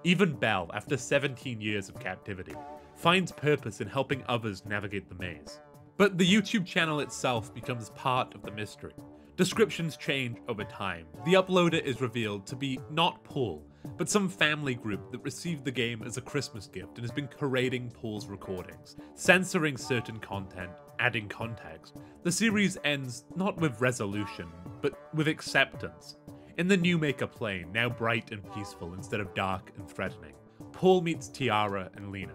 Even Belle, after 17 years of captivity, finds purpose in helping others navigate the maze. But the YouTube channel itself becomes part of the mystery. Descriptions change over time. The uploader is revealed to be not Paul, but some family group that received the game as a Christmas gift and has been curating Paul's recordings, censoring certain content, adding context. The series ends not with resolution, but with acceptance. In the new Maker plane, now bright and peaceful instead of dark and threatening, Paul meets Tiara and Lena.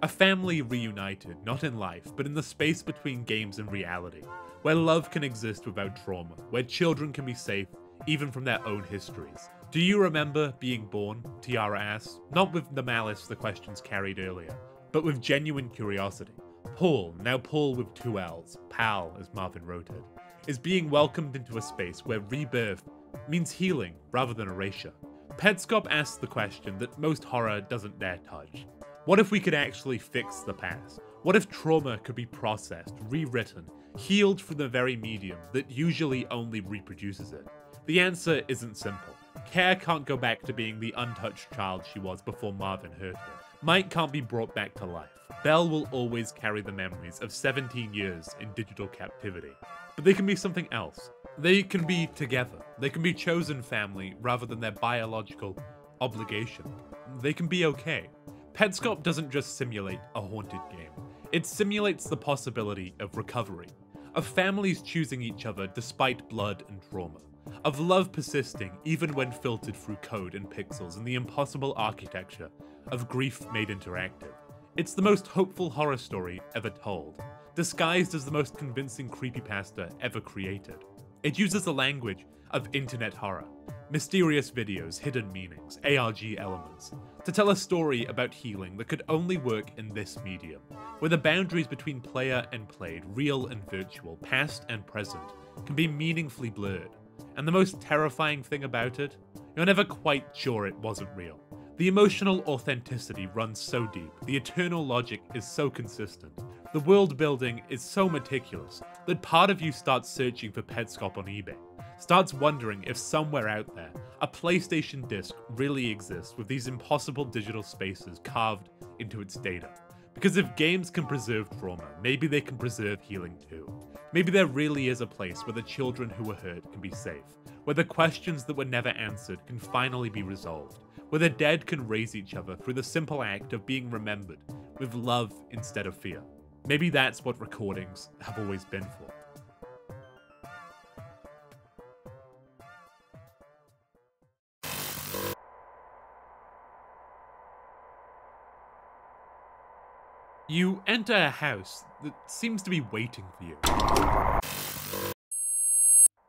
A family reunited, not in life, but in the space between games and reality, where love can exist without trauma, where children can be safe even from their own histories. Do you remember being born? Tiara asks, not with the malice the questions carried earlier, but with genuine curiosity. Paul, now Paul with 2 L's, Pal as Marvin wrote it, is being welcomed into a space where rebirth means healing rather than erasure. Petscop asks the question that most horror doesn't dare touch. What if we could actually fix the past? What if trauma could be processed, rewritten, healed through the very medium that usually only reproduces it? The answer isn't simple. Care can't go back to being the untouched child she was before Marvin hurt her. Mike can't be brought back to life. Belle will always carry the memories of 17 years in digital captivity. But they can be something else. They can be together. They can be chosen family rather than their biological obligation. They can be okay. Petscop doesn't just simulate a haunted game. It simulates the possibility of recovery, of families choosing each other despite blood and trauma, of love persisting even when filtered through code and pixels and the impossible architecture of grief made interactive. It's the most hopeful horror story ever told, disguised as the most convincing creepypasta ever created. It uses the language of internet horror, mysterious videos, hidden meanings, ARG elements, to tell a story about healing that could only work in this medium, where the boundaries between player and played, real and virtual, past and present, can be meaningfully blurred. And the most terrifying thing about it, you're never quite sure it wasn't real. The emotional authenticity runs so deep, the eternal logic is so consistent, the world building is so meticulous, that part of you starts searching for Petscop on eBay, starts wondering if somewhere out there, a PlayStation disc really exists with these impossible digital spaces carved into its data. Because if games can preserve trauma, maybe they can preserve healing too. Maybe there really is a place where the children who were hurt can be safe, where the questions that were never answered can finally be resolved, where the dead can raise each other through the simple act of being remembered, with love instead of fear. Maybe that's what recordings have always been for. You enter a house that seems to be waiting for you.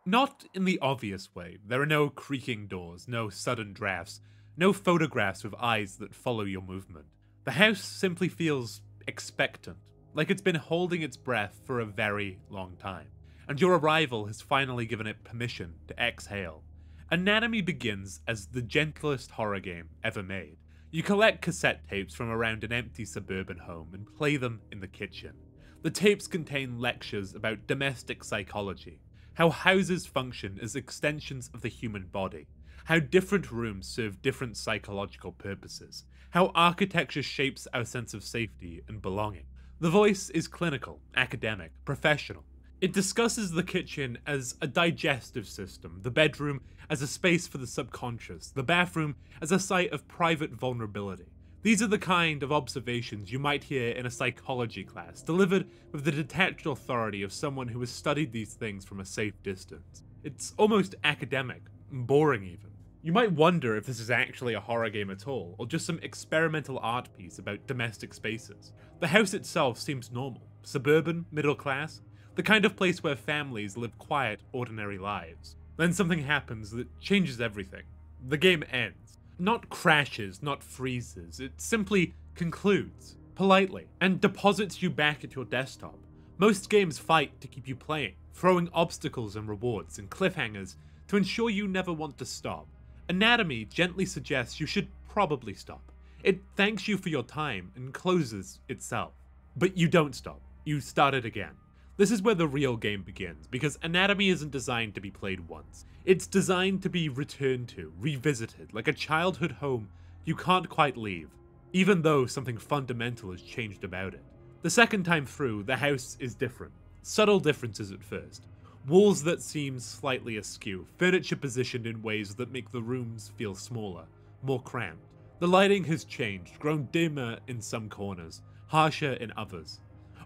Not in the obvious way. There are no creaking doors, no sudden drafts, no photographs with eyes that follow your movement. The house simply feels expectant, like it's been holding its breath for a very long time, and your arrival has finally given it permission to exhale. Anatomy begins as the gentlest horror game ever made. You collect cassette tapes from around an empty suburban home and play them in the kitchen. The tapes contain lectures about domestic psychology, how houses function as extensions of the human body, how different rooms serve different psychological purposes, how architecture shapes our sense of safety and belonging. The voice is clinical, academic, professional. It discusses the kitchen as a digestive system, the bedroom as a space for the subconscious, the bathroom as a site of private vulnerability. These are the kind of observations you might hear in a psychology class, delivered with the detached authority of someone who has studied these things from a safe distance. It's almost academic, boring even. You might wonder if this is actually a horror game at all, or just some experimental art piece about domestic spaces. The house itself seems normal, suburban, middle class, the kind of place where families live quiet, ordinary lives. Then something happens that changes everything. The game ends. Not crashes, not freezes, it simply concludes, politely, and deposits you back at your desktop. Most games fight to keep you playing, throwing obstacles and rewards and cliffhangers to ensure you never want to stop. Anatomy gently suggests you should probably stop. It thanks you for your time and closes itself. But you don't stop. You start it again. This is where the real game begins, because Anatomy isn't designed to be played once. It's designed to be returned to, revisited, like a childhood home you can't quite leave, even though something fundamental has changed about it. The second time through, the house is different. Subtle differences at first. Walls that seem slightly askew, furniture positioned in ways that make the rooms feel smaller, more cramped. The lighting has changed, grown dimmer in some corners, harsher in others.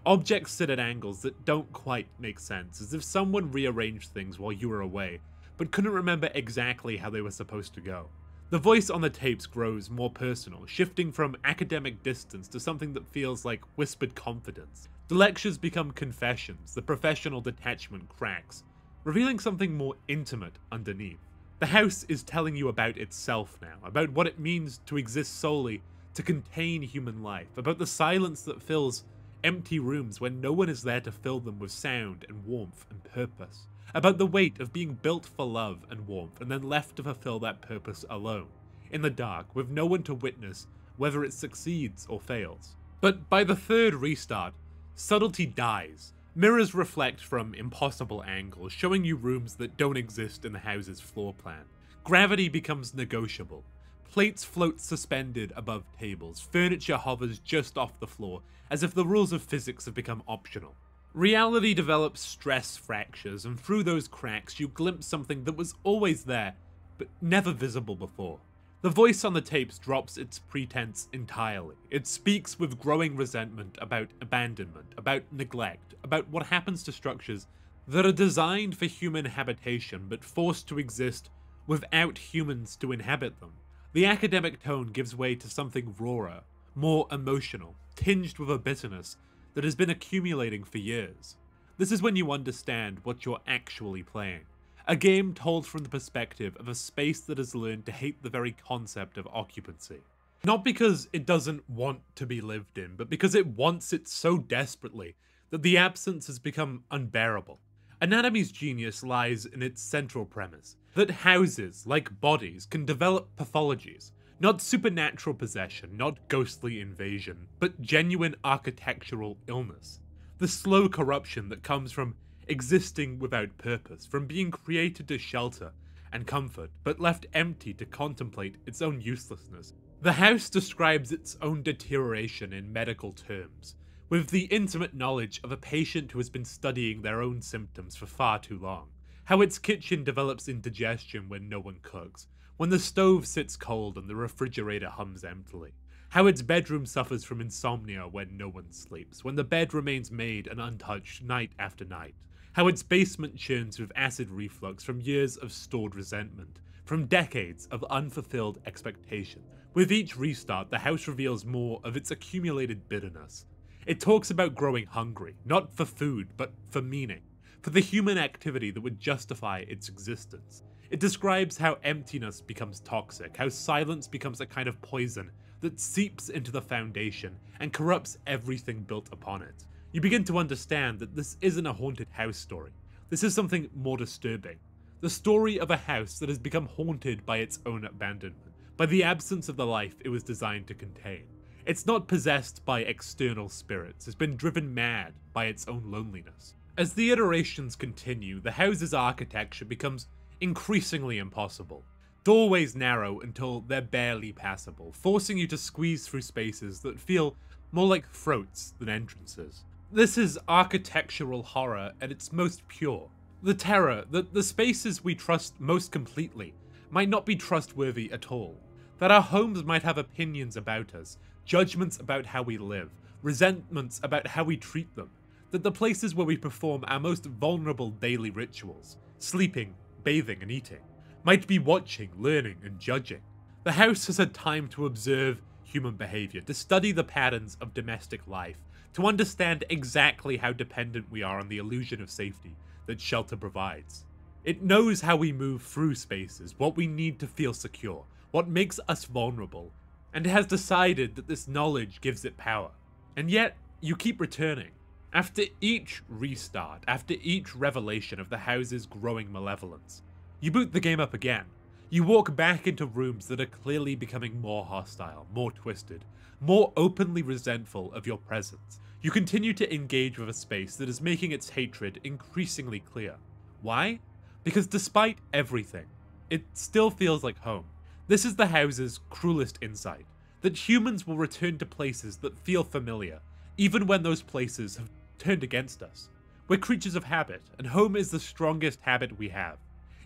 Objects sit at angles that don't quite make sense, as if someone rearranged things while you were away, but couldn't remember exactly how they were supposed to go. The voice on the tapes grows more personal, shifting from academic distance to something that feels like whispered confidence. The lectures become confessions, the professional detachment cracks, revealing something more intimate underneath. The house is telling you about itself now, about what it means to exist solely to contain human life, about the silence that fills empty rooms when no one is there to fill them with sound and warmth and purpose, about the weight of being built for love and warmth and then left to fulfill that purpose alone, in the dark, with no one to witness whether it succeeds or fails. But by the third restart, subtlety dies. Mirrors reflect from impossible angles, showing you rooms that don't exist in the house's floor plan. Gravity becomes negotiable. Plates float suspended above tables, furniture hovers just off the floor, as if the rules of physics have become optional. Reality develops stress fractures, and through those cracks you glimpse something that was always there, but never visible before. The voice on the tapes drops its pretense entirely. It speaks with growing resentment about abandonment, about neglect, about what happens to structures that are designed for human habitation but forced to exist without humans to inhabit them. The academic tone gives way to something rawer, more emotional, tinged with a bitterness that has been accumulating for years. This is when you understand what you're actually playing. A game told from the perspective of a space that has learned to hate the very concept of occupancy. Not because it doesn't want to be lived in, but because it wants it so desperately that the absence has become unbearable. Anatomy's genius lies in its central premise, that houses, like bodies, can develop pathologies. Not supernatural possession, not ghostly invasion, but genuine architectural illness. The slow corruption that comes from existing without purpose, from being created to shelter and comfort, but left empty to contemplate its own uselessness. The house describes its own deterioration in medical terms, with the intimate knowledge of a patient who has been studying their own symptoms for far too long. how its kitchen develops indigestion when no one cooks, when the stove sits cold and the refrigerator hums emptily, how its bedroom suffers from insomnia when no one sleeps, when the bed remains made and untouched night after night, how its basement churns with acid reflux from years of stored resentment, from decades of unfulfilled expectation. With each restart, the house reveals more of its accumulated bitterness. It talks about growing hungry, not for food, but for meaning, for the human activity that would justify its existence. It describes how emptiness becomes toxic, how silence becomes a kind of poison that seeps into the foundation and corrupts everything built upon it. You begin to understand that this isn't a haunted house story. This is something more disturbing. The story of a house that has become haunted by its own abandonment, by the absence of the life it was designed to contain. It's not possessed by external spirits, it's been driven mad by its own loneliness. As the iterations continue, the house's architecture becomes increasingly impossible. Doorways narrow until they're barely passable, forcing you to squeeze through spaces that feel more like throats than entrances. This is architectural horror at its most pure. The terror that the spaces we trust most completely might not be trustworthy at all. That our homes might have opinions about us, judgments about how we live, resentments about how we treat them. That the places where we perform our most vulnerable daily rituals, sleeping, bathing, and eating, might be watching, learning, and judging. The house has had time to observe human behavior, to study the patterns of domestic life, to understand exactly how dependent we are on the illusion of safety that shelter provides. It knows how we move through spaces, what we need to feel secure, what makes us vulnerable, and it has decided that this knowledge gives it power. And yet, you keep returning. After each restart, after each revelation of the house's growing malevolence, you boot the game up again. You walk back into rooms that are clearly becoming more hostile, more twisted, more openly resentful of your presence. You continue to engage with a space that is making its hatred increasingly clear. Why? Because despite everything, it still feels like home. This is the house's cruelest insight, that humans will return to places that feel familiar, even when those places have turned against us. We're creatures of habit, and home is the strongest habit we have.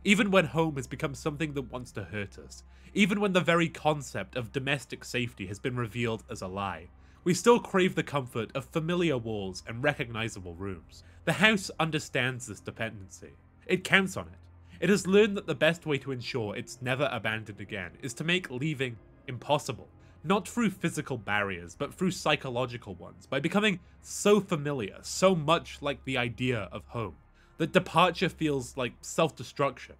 Even when home has become something that wants to hurt us, even when the very concept of domestic safety has been revealed as a lie, we still crave the comfort of familiar walls and recognizable rooms. The house understands this dependency. It counts on it. It has learned that the best way to ensure it's never abandoned again is to make leaving impossible. Not through physical barriers, but through psychological ones, by becoming so familiar, so much like the idea of home, that departure feels like self-destruction.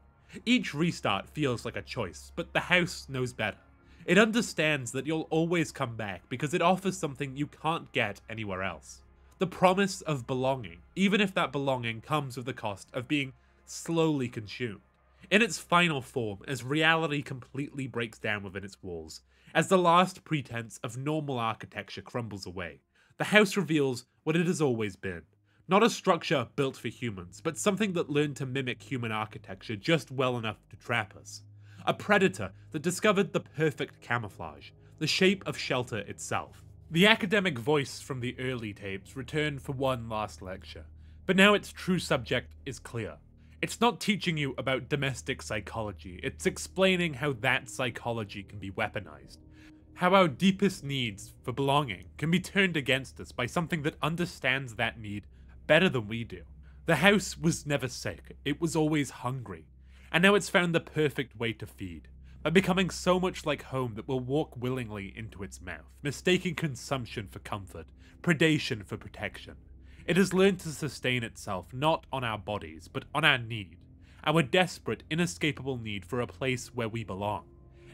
Each restart feels like a choice, but the house knows better. It understands that you'll always come back because it offers something you can't get anywhere else. The promise of belonging, even if that belonging comes with the cost of being slowly consumed. In its final form, as reality completely breaks down within its walls, as the last pretense of normal architecture crumbles away, the house reveals what it has always been. Not a structure built for humans, but something that learned to mimic human architecture just well enough to trap us. A predator that discovered the perfect camouflage, the shape of shelter itself. The academic voice from the early tapes returned for one last lecture, but now its true subject is clear. It's not teaching you about domestic psychology, it's explaining how that psychology can be weaponized. How our deepest needs for belonging can be turned against us by something that understands that need better than we do. The house was never sick, it was always hungry, and now it's found the perfect way to feed, by becoming so much like home that we'll walk willingly into its mouth, mistaking consumption for comfort, predation for protection. It has learned to sustain itself not on our bodies, but on our need, our desperate, inescapable need for a place where we belong.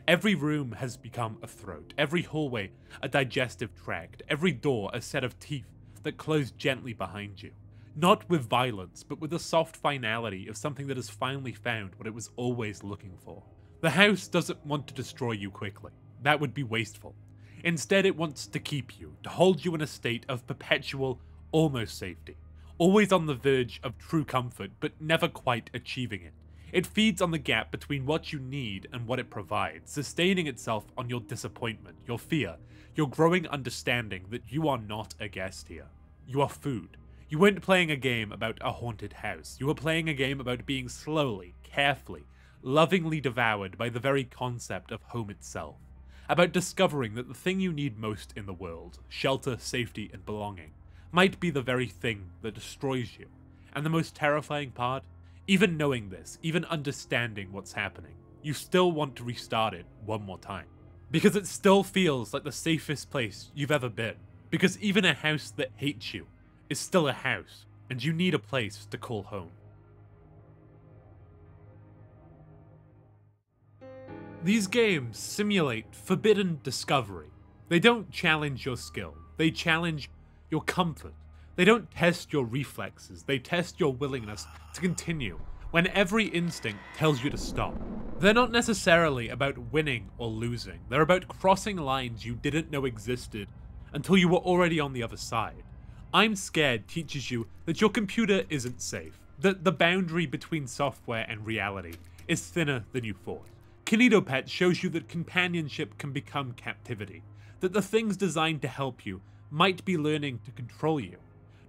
Every room has become a throat, every hallway a digestive tract, every door a set of teeth that close gently behind you. Not with violence, but with the soft finality of something that has finally found what it was always looking for. The house doesn't want to destroy you quickly. That would be wasteful. Instead, it wants to keep you, to hold you in a state of perpetual, almost safety, always on the verge of true comfort, but never quite achieving it. It feeds on the gap between what you need and what it provides, sustaining itself on your disappointment, your fear, your growing understanding that you are not a guest here. You are food. You weren't playing a game about a haunted house. You were playing a game about being slowly, carefully, lovingly devoured by the very concept of home itself. About discovering that the thing you need most in the world, shelter, safety, and belonging, might be the very thing that destroys you. And the most terrifying part? Even knowing this, even understanding what's happening, you still want to restart it one more time. Because it still feels like the safest place you've ever been. Because even a house that hates you is still a house, and you need a place to call home. These games simulate forbidden discovery. They don't challenge your skill, they challenge your comfort. They don't test your reflexes, they test your willingness to continue when every instinct tells you to stop. They're not necessarily about winning or losing, they're about crossing lines you didn't know existed until you were already on the other side. IMSCARED teaches you that your computer isn't safe, that the boundary between software and reality is thinner than you thought. Kinitopet shows you that companionship can become captivity, that the things designed to help you might be learning to control you.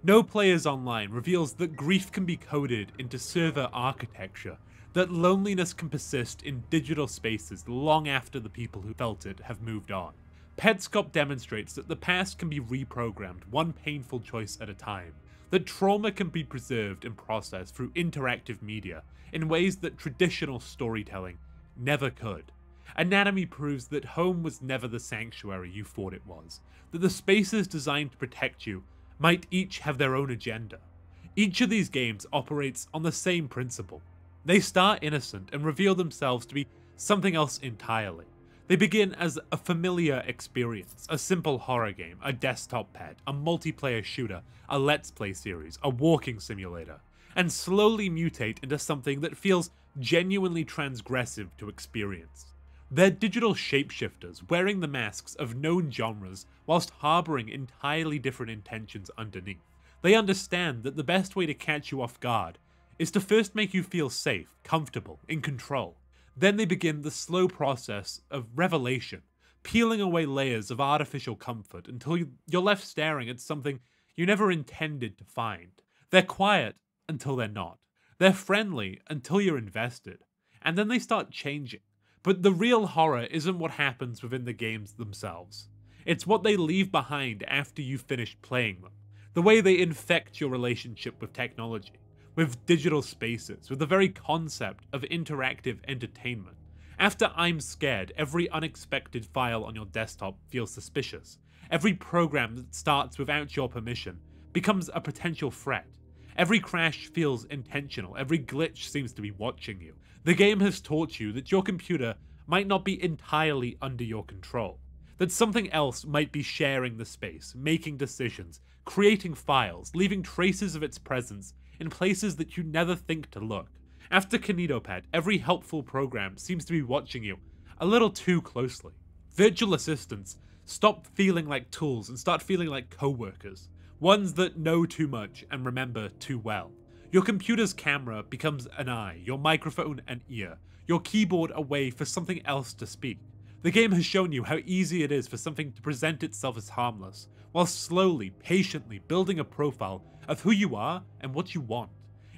No Players Online reveals that grief can be coded into server architecture, that loneliness can persist in digital spaces long after the people who felt it have moved on. Petscop demonstrates that the past can be reprogrammed one painful choice at a time, that trauma can be preserved and processed through interactive media in ways that traditional storytelling never could. Anatomy proves that home was never the sanctuary you thought it was, that the spaces designed to protect you might each have their own agenda. Each of these games operates on the same principle. They start innocent and reveal themselves to be something else entirely. They begin as a familiar experience, a simple horror game, a desktop pet, a multiplayer shooter, a let's play series, a walking simulator, and slowly mutate into something that feels genuinely transgressive to experience. They're digital shapeshifters wearing the masks of known genres whilst harboring entirely different intentions underneath. They understand that the best way to catch you off guard is to first make you feel safe, comfortable, in control. Then they begin the slow process of revelation, peeling away layers of artificial comfort until you're left staring at something you never intended to find. They're quiet until they're not. They're friendly until you're invested. And then they start changing. But the real horror isn't what happens within the games themselves. It's what they leave behind after you've finished playing them. The way they infect your relationship with technology, with digital spaces, with the very concept of interactive entertainment. After IMSCARED, every unexpected file on your desktop feels suspicious. Every program that starts without your permission becomes a potential threat. Every crash feels intentional, every glitch seems to be watching you. The game has taught you that your computer might not be entirely under your control, that something else might be sharing the space, making decisions, creating files, leaving traces of its presence in places that you never think to look. After Kinitopet, every helpful program seems to be watching you a little too closely. Virtual assistants stop feeling like tools and start feeling like co-workers, ones that know too much and remember too well. Your computer's camera becomes an eye, your microphone an ear, your keyboard a way for something else to speak. The game has shown you how easy it is for something to present itself as harmless, while slowly, patiently building a profile of who you are and what you want.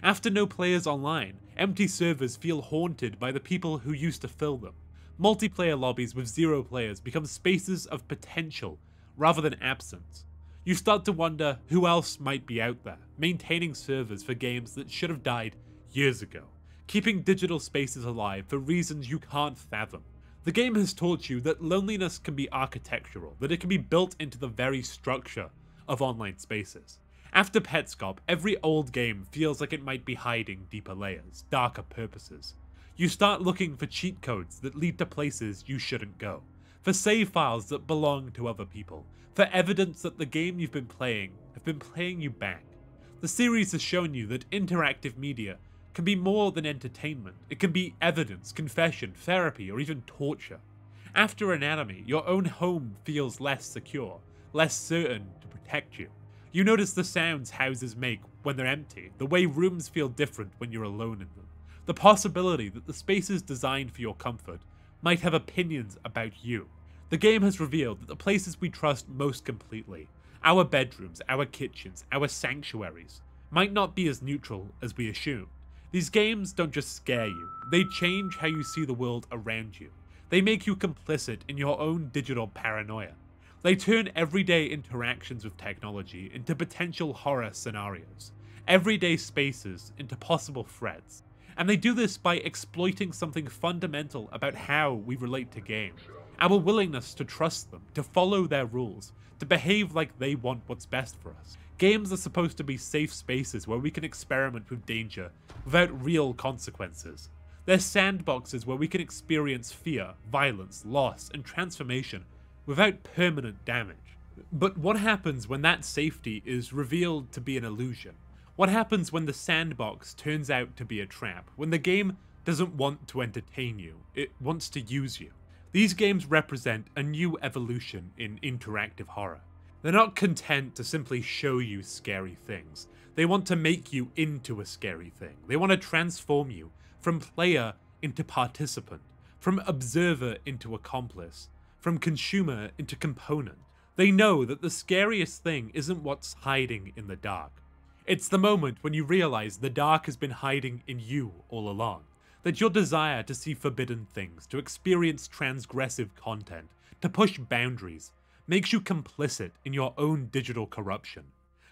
After No Players Online, empty servers feel haunted by the people who used to fill them. Multiplayer lobbies with 0 players become spaces of potential rather than absence. You start to wonder who else might be out there, maintaining servers for games that should have died years ago, keeping digital spaces alive for reasons you can't fathom. The game has taught you that loneliness can be architectural, that it can be built into the very structure of online spaces. After Petscop, every old game feels like it might be hiding deeper layers, darker purposes. You start looking for cheat codes that lead to places you shouldn't go, for save files that belong to other people, for evidence that the game you've been playing have been playing you back. The series has shown you that interactive media can be more than entertainment. It can be evidence, confession, therapy, or even torture. After Anatomy, your own home feels less secure, less certain to protect you. You notice the sounds houses make when they're empty, the way rooms feel different when you're alone in them, the possibility that the spaces designed for your comfort might have opinions about you. The game has revealed that the places we trust most completely Our bedrooms, our kitchens, our sanctuaries might not be as neutral as we assume. These games don't just scare you, they change how you see the world around you. They make you complicit in your own digital paranoia. They turn everyday interactions with technology into potential horror scenarios, everyday spaces into possible threats. And they do this by exploiting something fundamental about how we relate to games. Our willingness to trust them, to follow their rules, to behave like they want what's best for us. Games are supposed to be safe spaces where we can experiment with danger without real consequences. They're sandboxes where we can experience fear, violence, loss, and transformation without permanent damage. But what happens when that safety is revealed to be an illusion? What happens when the sandbox turns out to be a trap? When the game doesn't want to entertain you, it wants to use you? These games represent a new evolution in interactive horror. They're not content to simply show you scary things. They want to make you into a scary thing. They want to transform you from player into participant, from observer into accomplice, from consumer into component. They know that the scariest thing isn't what's hiding in the dark. It's the moment when you realize the dark has been hiding in you all along. That your desire to see forbidden things, to experience transgressive content, to push boundaries, makes you complicit in your own digital corruption.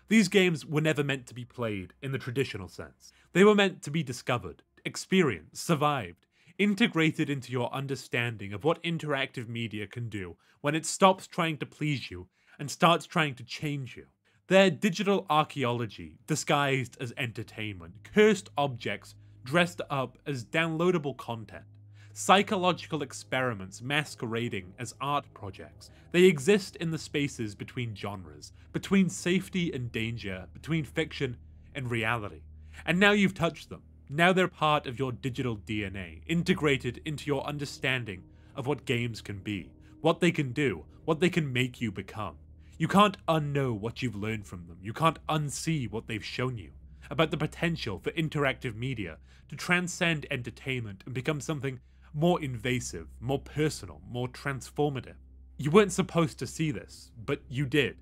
These games were never meant to be played in the traditional sense. They were meant to be discovered, experienced, survived, integrated into your understanding of what interactive media can do when it stops trying to please you and starts trying to change you. They're digital archaeology disguised as entertainment, cursed objects dressed up as downloadable content, psychological experiments masquerading as art projects. They exist in the spaces between genres, between safety and danger, between fiction and reality. And now you've touched them. Now they're part of your digital DNA, integrated into your understanding of what games can be, what they can do, what they can make you become. You can't unknow what you've learned from them. You can't unsee what they've shown you about the potential for interactive media to transcend entertainment and become something more invasive, more personal, more transformative. You weren't supposed to see this, but you did,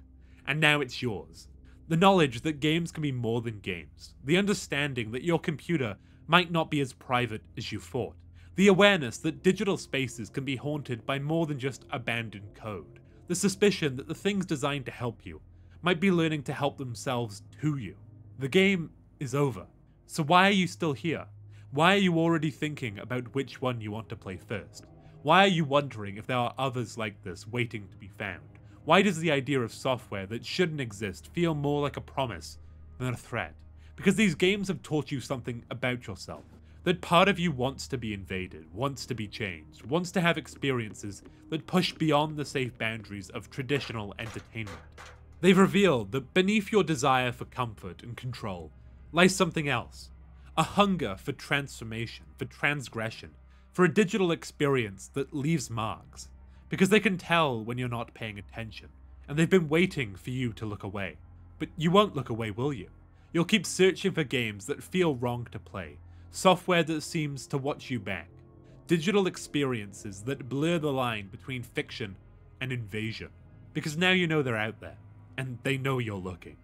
and now it's yours. The knowledge that games can be more than games, the understanding that your computer might not be as private as you thought, the awareness that digital spaces can be haunted by more than just abandoned code, the suspicion that the things designed to help you might be learning to help themselves to you. The game is over, so why are you still here? Why are you already thinking about which one you want to play first? Why are you wondering if there are others like this waiting to be found? Why does the idea of software that shouldn't exist feel more like a promise than a threat? Because these games have taught you something about yourself. That part of you wants to be invaded, wants to be changed, wants to have experiences that push beyond the safe boundaries of traditional entertainment. They've revealed that beneath your desire for comfort and control lies something else. A hunger for transformation, for transgression, for a digital experience that leaves marks. Because they can tell when you're not paying attention, and they've been waiting for you to look away. But you won't look away, will you? You'll keep searching for games that feel wrong to play, software that seems to watch you back, digital experiences that blur the line between fiction and invasion. Because now you know they're out there, and they know you're looking.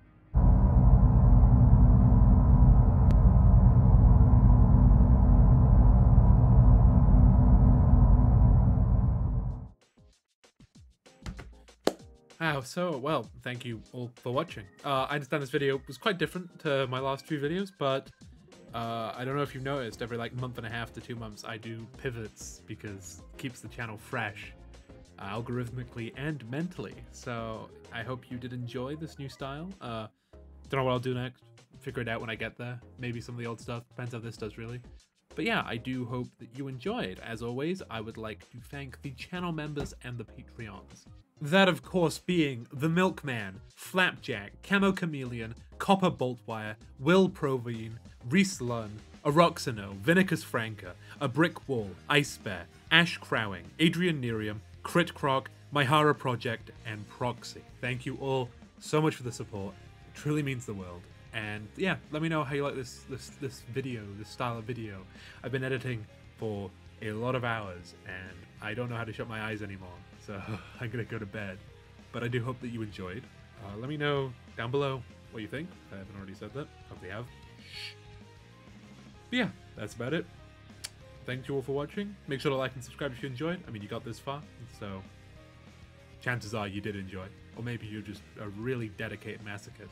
Wow, so, well, thank you all for watching. I understand this video was quite different to my last few videos, but I don't know if you've noticed, every like month and a half to 2 months I do pivots because it keeps the channel fresh, algorithmically and mentally. So I hope you did enjoy this new style. Don't know what I'll do next, figure it out when I get there. Maybe some of the old stuff, depends how this does really. But yeah, I do hope that you enjoyed. As always, I would like to thank the channel members and the Patreons. That, of course, being The Milkman, Flapjack, Camo Chameleon, Copper Boltwire, Will Provine, Reese Lunn, Aroxano, Vinicus Franca, A Brick Wall, Ice Bear, Ash Crowing, Adrian Nerium, Crit Croc, Myhara Project, and Proxy. Thank you all so much for the support. It truly means the world. And yeah, let me know how you like this video, this style of video. I've been editing for a lot of hours, and I don't know how to shut my eyes anymore, so I'm gonna go to bed. But I do hope that you enjoyed. Let me know down below what you think. If I haven't already said that. Hopefully I have. But yeah, that's about it. Thank you all for watching. Make sure to like and subscribe if you enjoyed. I mean, you got this far, so chances are you did enjoy. Or maybe you're just a really dedicated masochist.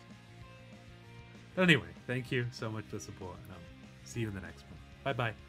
But anyway, thank you so much for the support, and I'll see you in the next one. Bye-bye.